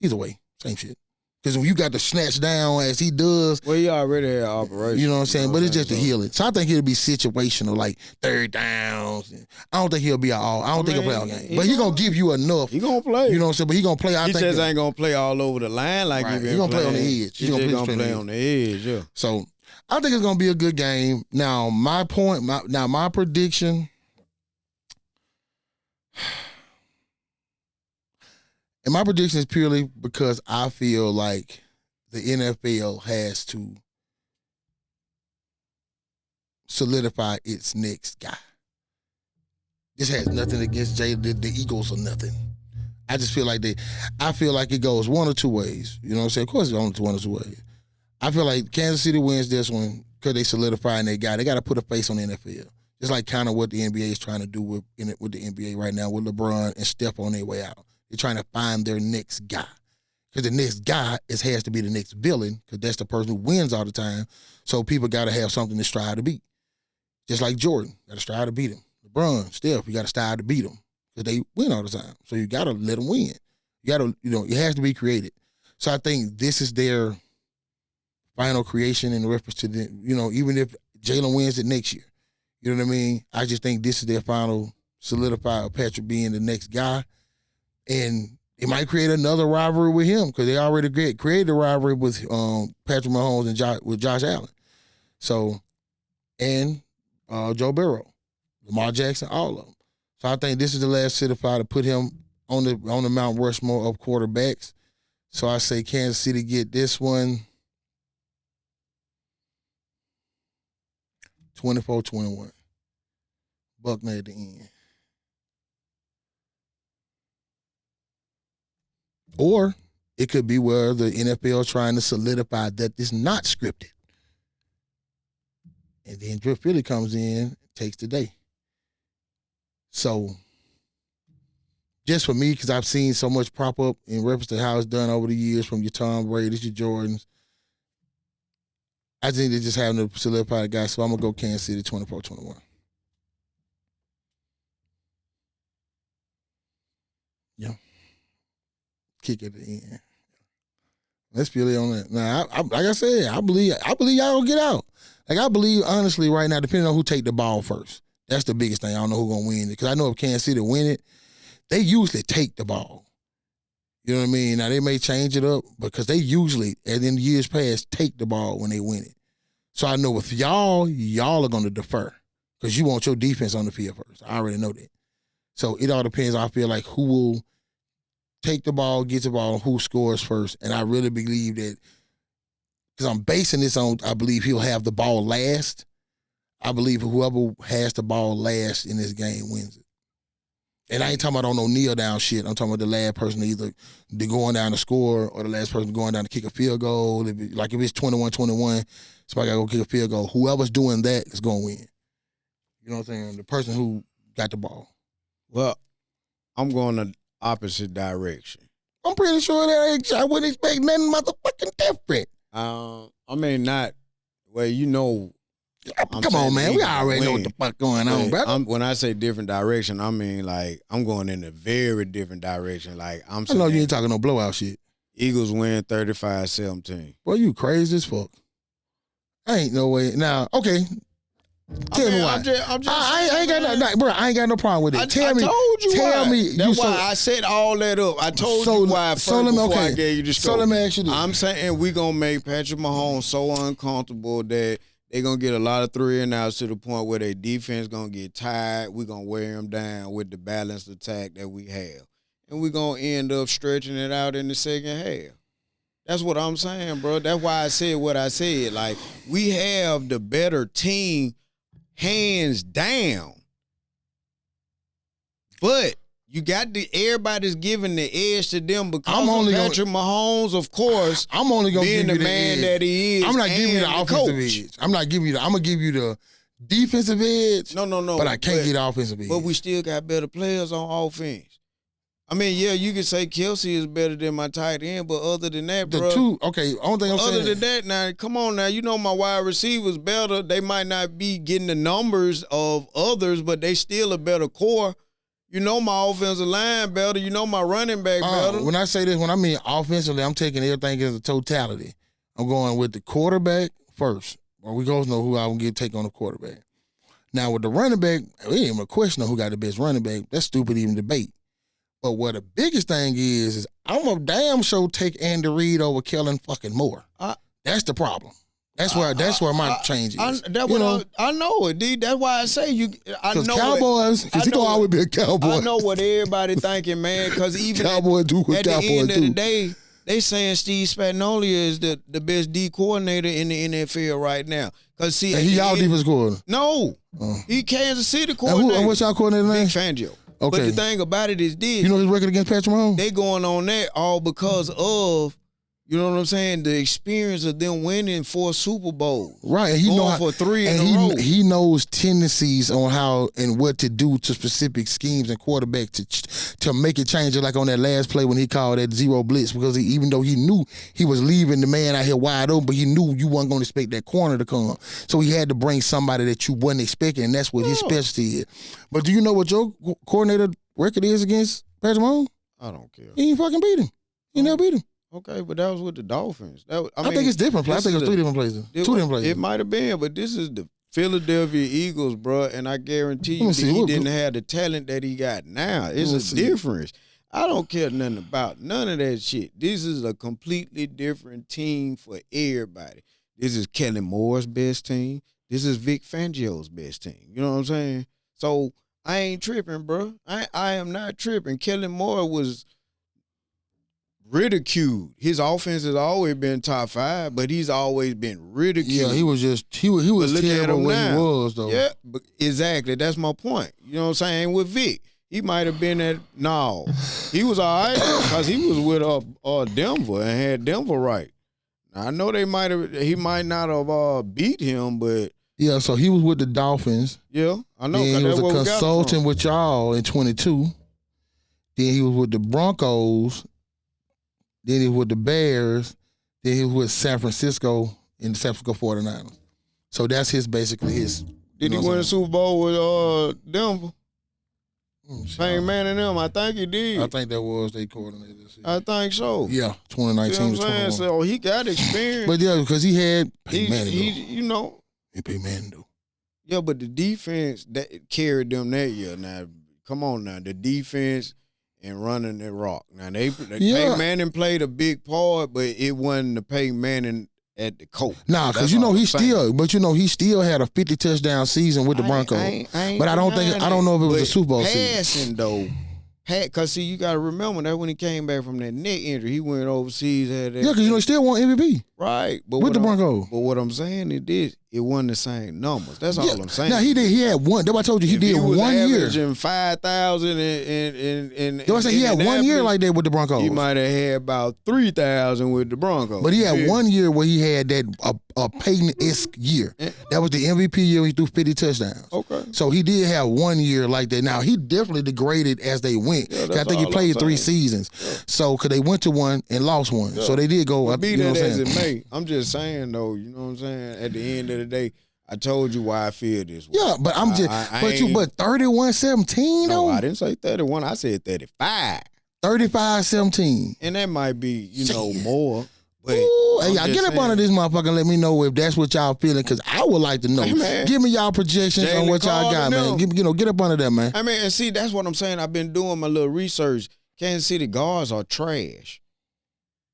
[SPEAKER 4] Either way, same shit. Because when you got to snatch down as he does.
[SPEAKER 3] Well, he already had operation.
[SPEAKER 4] You know what I'm saying? But it's just to heal it. So I think he'll be situational, like third downs. I don't think he'll be all. I don't think he'll play all game. But he going to give you enough.
[SPEAKER 3] He going to play.
[SPEAKER 4] You know what I'm saying? But he going to play.
[SPEAKER 3] He just ain't going to play all over the line like he
[SPEAKER 4] going to play on the edge.
[SPEAKER 3] He's going to play on the edge, yeah.
[SPEAKER 4] So I think it's going to be a good game. Now, my prediction. And my prediction is purely because I feel like the NFL has to solidify its next guy. This has nothing against the Eagles or nothing. I just feel like it goes one or two ways. You know what I'm saying? Of course, it's only one or two ways. I feel like Kansas City wins this one because they solidifying their guy. They got to put a face on the NFL. Just like kind of what the NBA is trying to do with the NBA right now with LeBron and Steph on their way out. They're trying to find their next guy. Because the next guy has to be the next villain, because that's the person who wins all the time. So people got to have something to strive to beat. Just like Jordan, got to strive to beat him. LeBron, Steph, you got to strive to beat them because they win all the time. So you got to let them win. You got to, it has to be created. So I think this is their final creation in reference to the, even if Jalen wins it next year. You know what I mean? I just think this is their final solidify of Patrick being the next guy. And it might create another rivalry with him because they already created a rivalry with Patrick Mahomes and with Josh Allen. So, and Joe Burrow, Lamar Jackson, all of them. So I think this is the last certified to put him on the Mount Rushmore of quarterbacks. So I say Kansas City get this one 24-21. Buckner at the end. Or it could be where the NFL is trying to solidify that it's not scripted. And then Drip Philly comes in, takes the day. So, just for me, because I've seen so much prop up in reference to how it's done over the years from your Tom Brady's, your Jordans, I think they're just having to solidify the guy. So I'm going to go Kansas City 24-21. Yeah. Kick at the end. Let's feel it on that. Now, like I said, I believe y'all gonna get out. Like I believe honestly right now, depending on who take the ball first, that's the biggest thing. I don't know who's gonna win it because I know if Kansas City win it, they usually take the ball. You know what I mean? Now they may change it up because they usually, as in years past, take the ball when they win it. So I know with y'all are gonna defer because you want your defense on the field first. I already know that. So it all depends. I feel like who will take the ball, get the ball, and who scores first. And I really believe that, because I'm basing this on, I believe he'll have the ball last. I believe whoever has the ball last in this game wins it. And I ain't talking about on no kneel down shit. I'm talking about the last person either going down to score or the last person going down to kick a field goal. If it's 21-21, somebody got to go kick a field goal. Whoever's doing that is going to win. You know what I'm saying? The person who got the ball.
[SPEAKER 3] Well, I'm going the opposite direction.
[SPEAKER 4] I'm pretty sure that I wouldn't expect nothing motherfucking different.
[SPEAKER 3] I mean, not, well,
[SPEAKER 4] come on, man. We already know what the fuck going on, brother.
[SPEAKER 3] When I say different direction, I mean, like, I'm going in a very different direction. Like,
[SPEAKER 4] I know you ain't talking no blowout shit.
[SPEAKER 3] Eagles win 35-17.
[SPEAKER 4] Boy, you crazy as fuck. I ain't no way. Now, okay. Tell me why. I ain't got no problem with it.
[SPEAKER 3] I told you That's why I set all that up. I told you why first before I gave you the story.
[SPEAKER 4] So let me ask you this.
[SPEAKER 3] I'm saying we're going to make Patrick Mahomes so uncomfortable that They're going to get a lot of 3-and-outs to the point where their defense going to get tired. We're going to wear them down with the balanced attack that we have. And we're going to end up stretching it out in the second half. That's what I'm saying, bro. That's why I said what I said. Like, we have the better team hands down. But you got everybody's giving the edge to them because of Patrick Mahomes, of course.
[SPEAKER 4] I'm only gonna
[SPEAKER 3] being
[SPEAKER 4] give
[SPEAKER 3] the
[SPEAKER 4] you
[SPEAKER 3] man
[SPEAKER 4] the
[SPEAKER 3] that he is.
[SPEAKER 4] I'm not giving you the offensive edge. I'm not giving you I'm gonna give you the defensive edge.
[SPEAKER 3] No.
[SPEAKER 4] But I can't get the offensive edge.
[SPEAKER 3] But we still got better players on offense. I mean, yeah, you can say Kelsey is better than my tight end, but other than that, bro.
[SPEAKER 4] Only thing I'm saying.
[SPEAKER 3] Other than that, now, come on now. You know my wide receivers better. They might not be getting the numbers of others, but they still a better core. You know my offensive line better. You know my running back better.
[SPEAKER 4] When I say this, when I mean offensively, I'm taking everything as a totality. I'm going with the quarterback first. Well, we both know who I will take on the quarterback. Now, with the running back, it ain't even a question of who got the best running back. That's stupid even debate. But what the biggest thing is I'm a damn sure take Andy Reid over Kellen fucking Moore. That's the problem. That's where my change is.
[SPEAKER 3] I know it, D. That's why I say I know
[SPEAKER 4] Cowboys, because he gonna always be a Cowboy.
[SPEAKER 3] I know what everybody thinking, man. Because even at the end of the day, they saying Steve Spagnuolo is the best D coordinator in the NFL right now. Because see,
[SPEAKER 4] and he our defense coordinator.
[SPEAKER 3] No, he Kansas City coordinator.
[SPEAKER 4] And what's our coordinator name?
[SPEAKER 3] Vic Fangio.
[SPEAKER 4] Okay.
[SPEAKER 3] But the thing about it is this.
[SPEAKER 4] You know his record against Patrick Mahomes?
[SPEAKER 3] They going on that all because of, you know what I'm saying, the experience of them winning 4 Super Bowls.
[SPEAKER 4] Right. And he
[SPEAKER 3] going for 3 in a row.
[SPEAKER 4] He knows tendencies on how and what to do to specific schemes and quarterback to make it change. Like on that last play when he called that zero blitz, because even though he knew he was leaving the man out here wide open, but he knew you wasn't going to expect that corner to come. So he had to bring somebody that you wasn't expecting, and that's what his specialty is. But do you know what your coordinator record is against Patrick Mahomes?
[SPEAKER 3] I don't care.
[SPEAKER 4] He ain't fucking beat him. He never beat him.
[SPEAKER 3] Okay, but that was with the Dolphins. I
[SPEAKER 4] think it's different. I think it's 3 different places. 2 different places.
[SPEAKER 3] It might have been, but this is the Philadelphia Eagles, bro, and I guarantee you he didn't have the talent that he got now. It's a difference. I don't care nothing about none of that shit. This is a completely different team for everybody. This is Kellen Moore's best team. This is Vic Fangio's best team. You know what I'm saying? So I ain't tripping, bro. I am not tripping. Kellen Moore was ridiculed. His offense has always been top 5, but he's always been ridiculed.
[SPEAKER 4] Yeah, he was terrible when he was, though.
[SPEAKER 3] Yeah, but exactly. That's my point. You know what I'm saying? With Vic, he might have been he was all right because he was with Denver and had Denver right. Now, I know he might not have beat him, but
[SPEAKER 4] yeah. So he was with the Dolphins.
[SPEAKER 3] Yeah, I know.
[SPEAKER 4] Then he was a consultant with y'all in 22. Then he was with the Broncos. Then he was with the Bears. Then he was with San Francisco in the San Francisco 49ers. So that's basically his.
[SPEAKER 3] Did he win a Super Bowl with Denver? Payne Manning and them, I think he did.
[SPEAKER 4] I think that was their coordinator.
[SPEAKER 3] I think so.
[SPEAKER 4] Yeah, 2019 to 21.
[SPEAKER 3] So he got experience.
[SPEAKER 4] But yeah, because he had Payne Manning.
[SPEAKER 3] He
[SPEAKER 4] Payne Manning, though.
[SPEAKER 3] Yeah, but the defense that carried them that year. Now, come on now. The defense and running the rock. Now, Peyton Manning played a big part, but it wasn't the Peyton Manning at the coach.
[SPEAKER 4] Nah, because he still had a 50 touchdown season with the Broncos. But I don't know if it was a Super Bowl season.
[SPEAKER 3] Passing though, because see, you got to remember that when he came back from that neck injury, he went overseas.
[SPEAKER 4] Because he still won MVP.
[SPEAKER 3] Right, but
[SPEAKER 4] with the Broncos.
[SPEAKER 3] But what I'm saying is it wasn't the same numbers. That's all I'm saying.
[SPEAKER 4] Now he had one. That's what I told you. He did 1 year.
[SPEAKER 3] Averaging 5,000 and
[SPEAKER 4] that's what I said. He had 1 year like that with the Broncos.
[SPEAKER 3] He might have had about 3,000 with the Broncos.
[SPEAKER 4] But he had 1 year where he had that a Peyton-esque year. That was the MVP year. He threw 50 touchdowns.
[SPEAKER 3] Okay.
[SPEAKER 4] So he did have 1 year like that. Now he definitely degraded as they went.
[SPEAKER 3] Yeah,
[SPEAKER 4] I think he played 3 seasons. Yeah. So because they went to one and lost one. Yeah. So they did go.
[SPEAKER 3] Be that as it may. I'm just saying though. You know what I'm saying? At the end of the day, I told you why I feel this way.
[SPEAKER 4] Yeah, but I'm just but 31-17 though?
[SPEAKER 3] No, I didn't say 31. I said 35.
[SPEAKER 4] 35-17.
[SPEAKER 3] And that might be, more. But
[SPEAKER 4] hey, y'all get up under this motherfucker and let me know if that's what y'all feeling, because I would like to know. Hey, give me y'all projections on what y'all got, man. Get up under that, man.
[SPEAKER 3] I mean, and see, that's what I'm saying. I've been doing my little research. Kansas City guards are trash.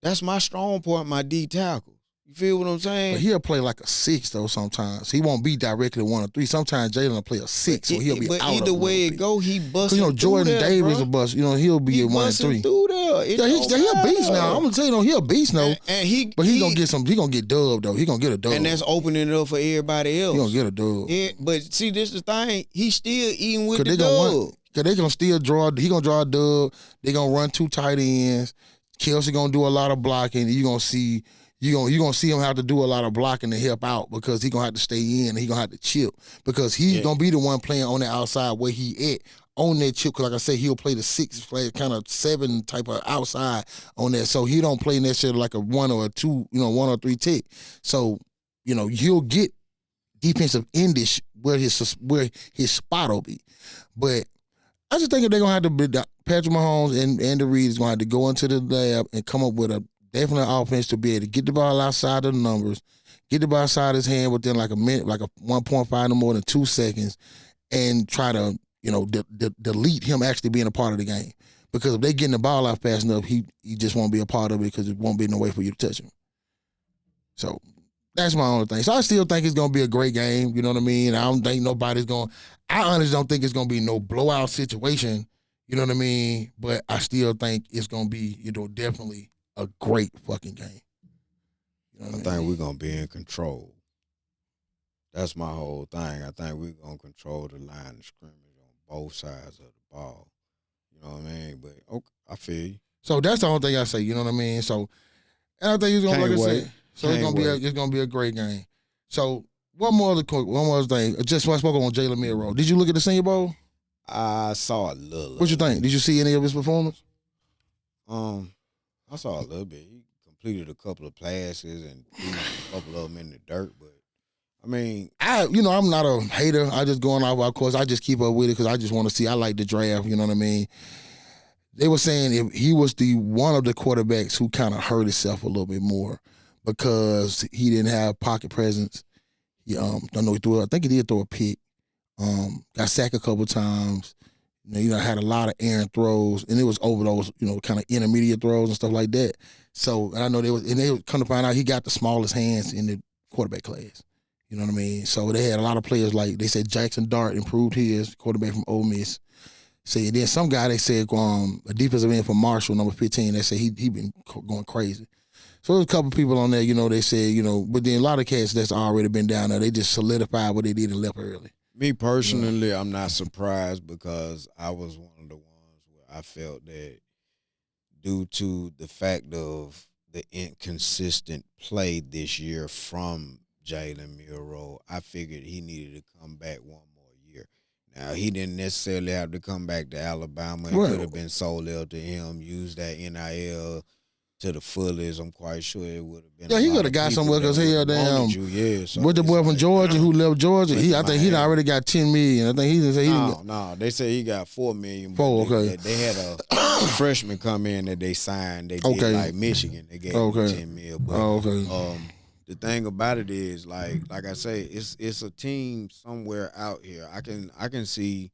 [SPEAKER 3] That's my strong point, my D tackles. You feel what I'm saying?
[SPEAKER 4] But he'll play like a 6 though. Sometimes he won't be directly 1 or 3. Sometimes Jalen will play a 6, so he'll be
[SPEAKER 3] but
[SPEAKER 4] out.
[SPEAKER 3] Either way it go, he busting.
[SPEAKER 4] You know, Jordan
[SPEAKER 3] through there,
[SPEAKER 4] Davis
[SPEAKER 3] bro.
[SPEAKER 4] will bust. You know, he'll be at 1 and 3.
[SPEAKER 3] Through there.
[SPEAKER 4] Yeah, he a beast now. I'm gonna tell you, he a beast now. But he gonna get some. He gonna get dubbed though. He gonna get a dub.
[SPEAKER 3] And that's opening it up for everybody else.
[SPEAKER 4] He gonna get a dub.
[SPEAKER 3] Yeah, but see, this is the thing. He's still eating with the dub.
[SPEAKER 4] Cause they gonna still draw. He gonna draw a dub. They gonna run 2 tight ends. Kelsey gonna do a lot of blocking. You gonna see him have to do a lot of blocking to help out because he gonna have to stay in and he gonna have to chip because he's gonna be the one playing on the outside where he at on that chip. Cause like I said, he'll play the 6, play kind of 7 type of outside on that. So he don't play necessarily like a 1 or a 2, 1 or 3 tick. So he'll get defensive endish where his spot will be, but. I just think they're gonna have to be Patrick Mahomes and Andy Reid is gonna have to go into the lab and come up with a definite offense to be able to get the ball outside of the numbers, get the ball outside his hand within like a minute, like a 1.5 no more than 2 seconds, and try to delete him actually being a part of the game. Because if they getting the ball out fast enough, he just won't be a part of it because it won't be no way for you to touch him. So that's my only thing. So I still think it's gonna be a great game. You know what I mean? I don't think nobody's gonna. I honestly don't think it's gonna be no blowout situation. You know what I mean? But I still think it's gonna be, definitely a great fucking game. You know what
[SPEAKER 3] I think we're gonna be in control. That's my whole thing. I think we're gonna control the line of scrimmage on both sides of the ball. You know what I mean? But okay, I feel you.
[SPEAKER 4] So that's the only thing I say. You know what I mean? So, and I think it's gonna, like I say, so it's gonna be a great game. So. One more thing. Just when I spoke on Jalen Milroe. Did you look at the Senior Bowl?
[SPEAKER 3] I saw a little.
[SPEAKER 4] What you think? Did you see any of his performance?
[SPEAKER 3] I saw a little bit. He completed a couple of passes and threw a couple of them in the dirt. But I mean,
[SPEAKER 4] I'm not a hater. I just going off. Of course, I just keep up with it because I just want to see. I like the draft. You know what I mean? They were saying if he was one of the quarterbacks who kind of hurt himself a little bit more because he didn't have pocket presence. I think he did throw a pick. Got sacked a couple times. Had a lot of errant throws, and it was over those, kind of intermediate throws and stuff like that. So, and I know they come to find out he got the smallest hands in the quarterback class. You know what I mean? So they had a lot of players like they said Jackson Dart improved his quarterback from Ole Miss. Say then some guy they said a defensive end from Marshall, number 15. They said he been going crazy. So there's a couple people on there, they said, but then a lot of cats that's already been down there, they just solidified what they did and left early.
[SPEAKER 3] Me personally, I'm not surprised because I was one of the ones where I felt that due to the fact of the inconsistent play this year from Jalen Milroe, I figured he needed to come back one more year. Now, he didn't necessarily have to come back to Alabama. It could have been sold out to him, use that NIL to the fullest. I'm quite sure it would have been.
[SPEAKER 4] Yeah, he could have got somewhere because he had with the boy from Georgia who left Georgia. I think he already got $10 million. I think he said
[SPEAKER 3] no. They said he got $4 million.
[SPEAKER 4] Okay.
[SPEAKER 3] They had a freshman come in that they signed. They did like Michigan. They gave him $10 million. But, the thing about it is, like I say, it's a team somewhere out here. I can see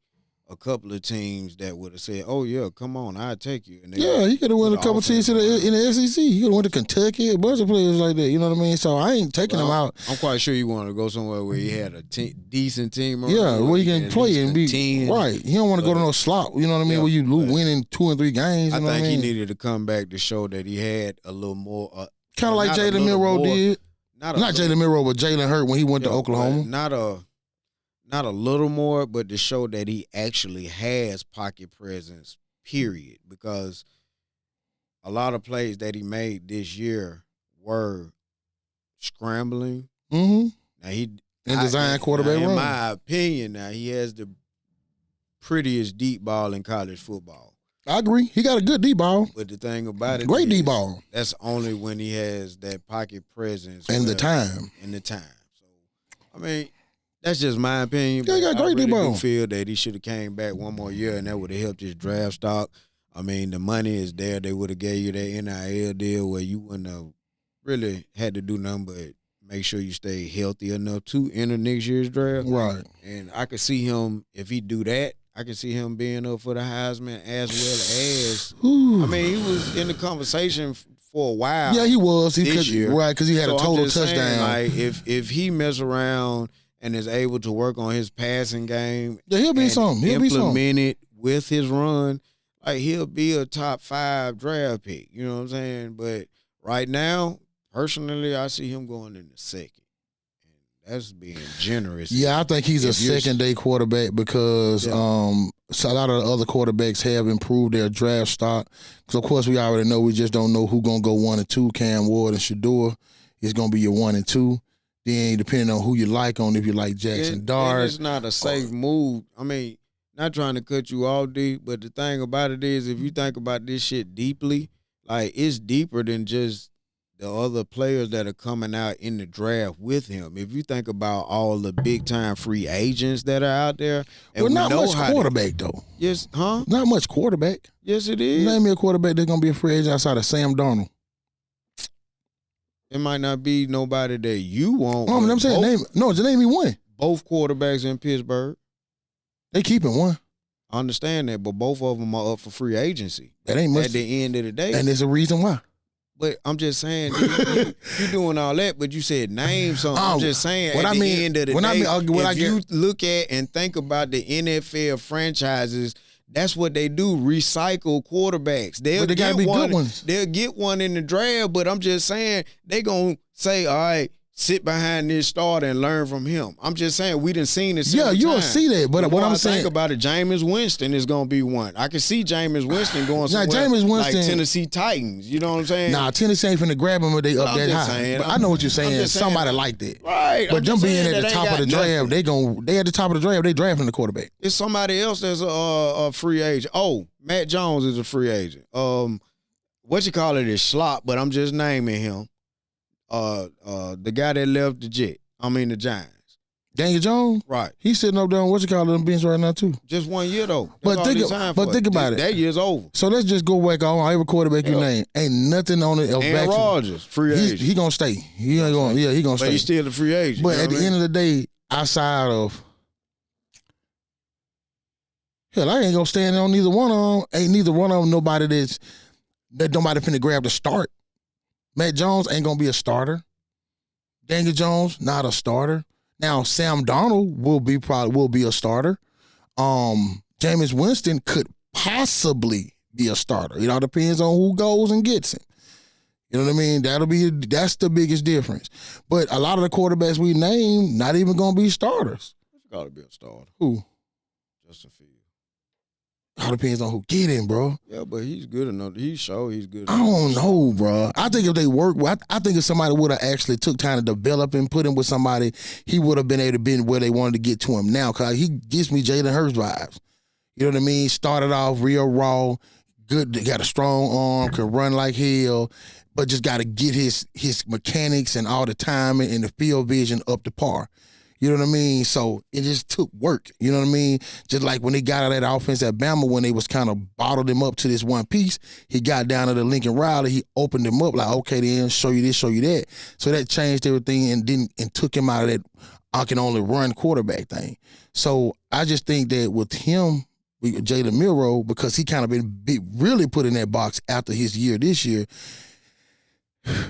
[SPEAKER 3] a couple of teams that would have said, "Oh yeah, come on, I'll take you." And
[SPEAKER 4] he could have won a couple teams in the SEC. He could have went to Kentucky, a bunch of players like that. You know what I mean? So I ain't taking him out.
[SPEAKER 3] I'm quite sure you want to go somewhere where he had a decent team.
[SPEAKER 4] Where you can play and be right. He don't want to go to no slop. You know what I mean? Where you winning 2 and 3 games.
[SPEAKER 3] I think he needed to come back to show that he had a little more.
[SPEAKER 4] Kind of like Jalen Milroe did. Not Jalen Milroe, but Jalen Hurt when he went to Oklahoma.
[SPEAKER 3] Not a little more, but to show that he actually has pocket presence, period. Because a lot of plays that he made this year were scrambling.
[SPEAKER 4] Mm-hmm.
[SPEAKER 3] Now
[SPEAKER 4] design quarterback run.
[SPEAKER 3] In my opinion, now he has the prettiest deep ball in college football.
[SPEAKER 4] I agree. He got a good deep ball.
[SPEAKER 3] But the thing about it,
[SPEAKER 4] great deep ball.
[SPEAKER 3] That's only when he has that pocket presence
[SPEAKER 4] and the time.
[SPEAKER 3] So, I mean, that's just my opinion.
[SPEAKER 4] Yeah, he got great deep ball.
[SPEAKER 3] I really do feel that he should have came back one more year, and that would have helped his draft stock. I mean, the money is there. They would have gave you that NIL deal where you wouldn't have really had to do nothing but make sure you stay healthy enough to enter next year's draft.
[SPEAKER 4] Right.
[SPEAKER 3] And I could see him, if he do that, I can see him being up for the Heisman as well as, I mean, he was in the conversation for a while.
[SPEAKER 4] Yeah, he was.
[SPEAKER 3] This year.
[SPEAKER 4] Right, because he had a total touchdown.
[SPEAKER 3] Like if he mess around and is able to work on his passing game,
[SPEAKER 4] yeah, he'll be something. He'll
[SPEAKER 3] implement it with his run, like he'll be a top 5 draft pick. You know what I'm saying? But right now, personally, I see him going in the second. That's being generous.
[SPEAKER 4] Yeah, I think he's a second-day quarterback because so a lot of the other quarterbacks have improved their draft stock. Because, of course, we already know we just don't know who's going to go 1 and 2. Cam Ward and Shador is going to be your 1 and 2. Then, depending on who you like, if you like Jackson Dart.
[SPEAKER 3] It's not a safe move. I mean, not trying to cut you all deep, but the thing about it is if you think about this shit deeply, like it's deeper than just the other players that are coming out in the draft with him. If you think about all the big-time free agents that are out there. And
[SPEAKER 4] well, not much quarterback, though.
[SPEAKER 3] Yes, huh?
[SPEAKER 4] Not much quarterback.
[SPEAKER 3] Yes, it is.
[SPEAKER 4] Name me a quarterback that's going to be a free agent outside of Sam Darnold.
[SPEAKER 3] It might not be nobody that you want.
[SPEAKER 4] I'm saying, just name me one.
[SPEAKER 3] Both quarterbacks in Pittsburgh.
[SPEAKER 4] They keeping one.
[SPEAKER 3] I understand that, but both of them are up for free agency.
[SPEAKER 4] That ain't much.
[SPEAKER 3] At the end of the day.
[SPEAKER 4] And there's a reason why.
[SPEAKER 3] But I'm just saying, you're doing all that, but you said name something. I'm just saying, at the end of the day, if you look at and think about the NFL franchises, that's what they do, recycle quarterbacks. They'll get one, good ones. They'll get one in the draft, but I'm just saying, they going to say, all right, sit behind this starter and learn from him. I'm just saying, we done seen it several times.
[SPEAKER 4] You'll see that, but what I'm saying,
[SPEAKER 3] think about it, Jameis Winston is going to be one. I can see Jameis Winston going somewhere
[SPEAKER 4] Jameis Winston,
[SPEAKER 3] like Tennessee Titans. You know what I'm saying?
[SPEAKER 4] Nah, Tennessee ain't finna grab him if they up that high. But I know what you're saying. Somebody like that.
[SPEAKER 3] Right.
[SPEAKER 4] But them being at the top of the draft, they at the top of the draft, they drafting the quarterback.
[SPEAKER 3] It's somebody else that's a free agent. Oh, Matt Jones is a free agent. What you call it is Schlop, but I'm just naming him. The guy that left the Giants.
[SPEAKER 4] Daniel Jones?
[SPEAKER 3] Right.
[SPEAKER 4] He's sitting up there on the bench right now, too.
[SPEAKER 3] Just 1 year, though.
[SPEAKER 4] But think about it.
[SPEAKER 3] That year's over.
[SPEAKER 4] So let's just go back on every quarterback you name. Ain't nothing on it.
[SPEAKER 3] Aaron Rodgers, free agent.
[SPEAKER 4] He going to stay. He going to stay.
[SPEAKER 3] But he's still a free agent.
[SPEAKER 4] But at the end of the day, outside of, hell, I ain't going to stand on neither one of them. Ain't neither one of them nobody that nobody finna grab the start. Matt Jones ain't going to be a starter. Daniel Jones, not a starter. Now, Sam Darnold will be a starter. Jameis Winston could possibly be a starter. It all depends on who goes and gets him. You know what I mean? That's the biggest difference. But a lot of the quarterbacks we name, not even going to be starters.
[SPEAKER 3] It's got to be a starter.
[SPEAKER 4] Who?
[SPEAKER 3] Justin Fields.
[SPEAKER 4] All depends on who get him, bro.
[SPEAKER 3] Yeah, but he's good enough. He's good enough.
[SPEAKER 4] I don't know, bro. I think if they work, I think if somebody would have actually took time to develop and put him with somebody, he would have been able to be where they wanted to get to him now. Cause he gives me Jalen Hurts vibes. You know what I mean? Started off real raw, good, got a strong arm, can run like hell, but just got to get his mechanics and all the timing and the field vision up to par. You know what I mean? So it just took work. You know what I mean? Just like when they got out of that offense at Bama, when they was kind of bottled him up to this one piece, he got down to the Lincoln Riley, he opened him up like, okay, then show you this, show you that. So that changed everything and took him out of that I can only run quarterback thing. So I just think that with him, with Jalen Milroe, because he kind of been really put in that box after his year this year,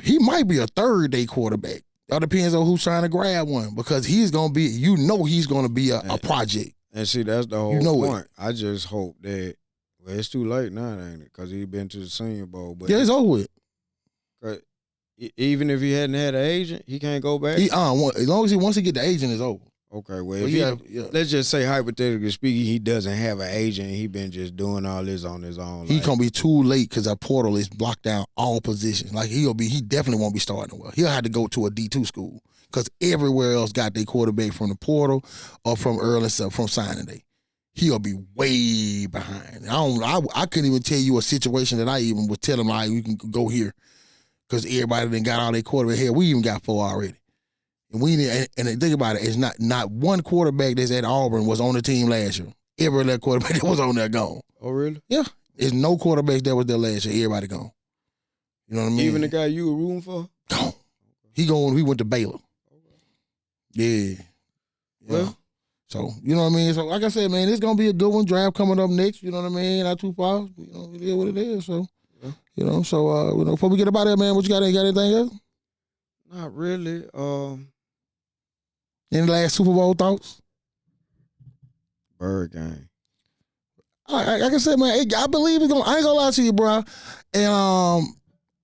[SPEAKER 4] he might be a third-day quarterback. It all depends on who's trying to grab one, because he's going to be, he's going to be a project.
[SPEAKER 3] And see, that's the whole point. I just hope that, well, it's too late now, ain't it? Because he's been to the Senior Bowl. But
[SPEAKER 4] yeah, it's over with.
[SPEAKER 3] Even if he hadn't had an agent, he can't go back?
[SPEAKER 4] As long as once he get the agent, it's over.
[SPEAKER 3] Okay, well, let's just say, hypothetically speaking, he doesn't have an agent, he been just doing all this on his own.
[SPEAKER 4] He's going to be too late because our portal is blocked down all positions. Like, he definitely won't be starting well. He'll have to go to a D2 school because everywhere else got their quarterback from the portal or from signing day. He'll be way behind. I couldn't even tell you a situation that I even would tell him, like, we can go here because everybody done got all their quarterback here. We even got 4 already. And think about it, it's not one quarterback that's at Auburn was on the team last year. Every other quarterback that was on there gone.
[SPEAKER 3] Oh, really?
[SPEAKER 4] Yeah. There's no quarterbacks that was there last year. Everybody gone. You know what I mean?
[SPEAKER 3] Even the guy you were rooting for?
[SPEAKER 4] Gone. He went to Baylor. Yeah. Well. So, you know what I mean? So, like I said, man, it's going to be a good one. Draft coming up next. You know what I mean? Not too far. You know, it is what it is. So. You know, so before we get about it, man, what you got? Got anything else?
[SPEAKER 3] Not really.
[SPEAKER 4] Any last Super Bowl thoughts?
[SPEAKER 3] Bird game.
[SPEAKER 4] Like I said, man, I believe it's gonna. I ain't gonna lie to you, bro. And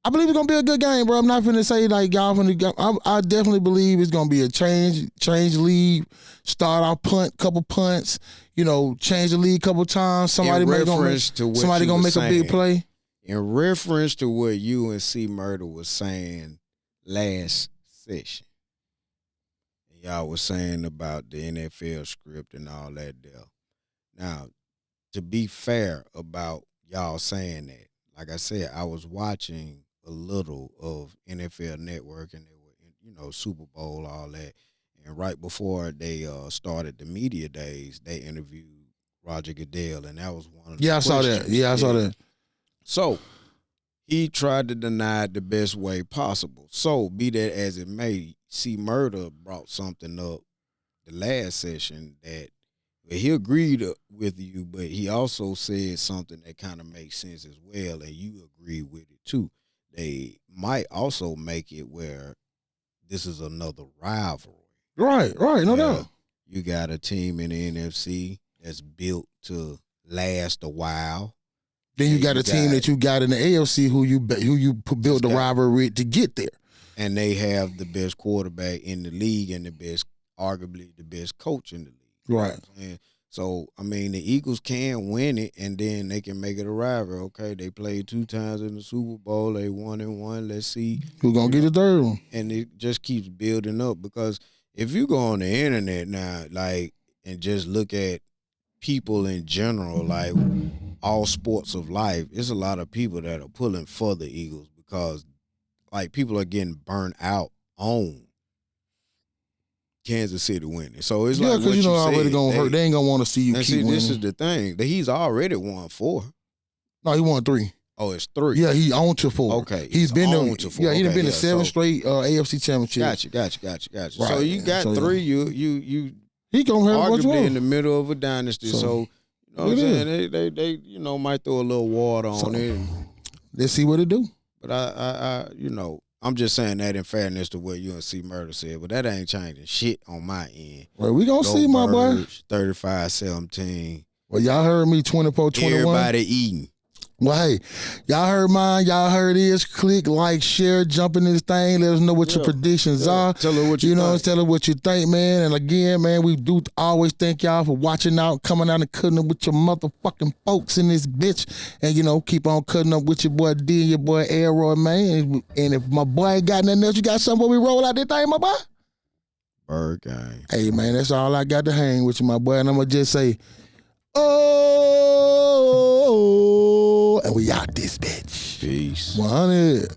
[SPEAKER 4] I believe it's gonna be a good game, bro. I'm not finna say like y'all finna go. I definitely believe it's gonna be a change lead. Start off couple punts. You know, change the lead couple times. Somebody gonna make a big play.
[SPEAKER 3] In reference to what you and C Murder was saying last session, y'all was saying about the NFL script and all that there. Now, to be fair about y'all saying that, like I said, I was watching a little of NFL Network and they were, Super Bowl, all that. And right before they started the media days, they interviewed Roger Goodell, and that was one of the
[SPEAKER 4] I saw that. Yeah, I saw that.
[SPEAKER 3] So he tried to deny it the best way possible. So be that as it may, C Murder brought something up the last session that he agreed with you, but he also said something that kind of makes sense as well, and you agree with it too. They might also make it where this is another rivalry.
[SPEAKER 4] Right, no doubt.
[SPEAKER 3] You got a team in the NFC that's built to last a while.
[SPEAKER 4] Then you got a team that you got in the AFC who you built the rivalry to get there.
[SPEAKER 3] And they have the best quarterback in the league and arguably the best coach in the league.
[SPEAKER 4] Right.
[SPEAKER 3] You know so, I mean, the Eagles can win it, and then they can make it a rivalry. Okay, they played 2 times in the Super Bowl. They 1-1. Let's see
[SPEAKER 4] who's going to get the third one.
[SPEAKER 3] And it just keeps building up because if you go on the internet now, like, and just look at people in general, like all sports of life, there's a lot of people that are pulling for the Eagles because, like, people are getting burnt out on Kansas City winning. So it's like what you know
[SPEAKER 4] already gonna hurt. They ain't gonna want to see you keep winning.
[SPEAKER 3] This is the thing. He's already won 4.
[SPEAKER 4] No, he won 3.
[SPEAKER 3] Oh, it's 3.
[SPEAKER 4] Yeah, he on to 4.
[SPEAKER 3] Okay,
[SPEAKER 4] he's been on
[SPEAKER 3] to 4.
[SPEAKER 4] Yeah, he's been to 7 straight AFC championships.
[SPEAKER 3] Gotcha.
[SPEAKER 4] Right.
[SPEAKER 3] So you got 3. You
[SPEAKER 4] he gonna have
[SPEAKER 3] arguably in the middle of a dynasty. So you know what I'm saying? They might throw a little water on it.
[SPEAKER 4] Let's see what it do.
[SPEAKER 3] But I I'm just saying that in fairness to what you and C Murder said, but that ain't changing shit on my end.
[SPEAKER 4] Well, we gonna see, my boy.
[SPEAKER 3] 35-17.
[SPEAKER 4] Well, y'all heard me 24-21.
[SPEAKER 3] Everybody eating.
[SPEAKER 4] Well, hey, y'all heard mine. Y'all heard his. Click, like, share, jump in this thing. Let us know what your predictions are.
[SPEAKER 3] Tell her what you think.
[SPEAKER 4] Tell her what you think, man. And again, man, we do always thank y'all for watching out, coming out and cutting up with your motherfucking folks in this bitch. And, keep on cutting up with your boy D and your boy Elroy, man. And if my boy ain't got nothing else, you got something where we roll out this thing, my boy?
[SPEAKER 3] Bird game.
[SPEAKER 4] Hey, man, that's all I got to hang with you, my boy. And I'm going to just say, oh, and we out this bitch.
[SPEAKER 3] Peace.
[SPEAKER 4] 100.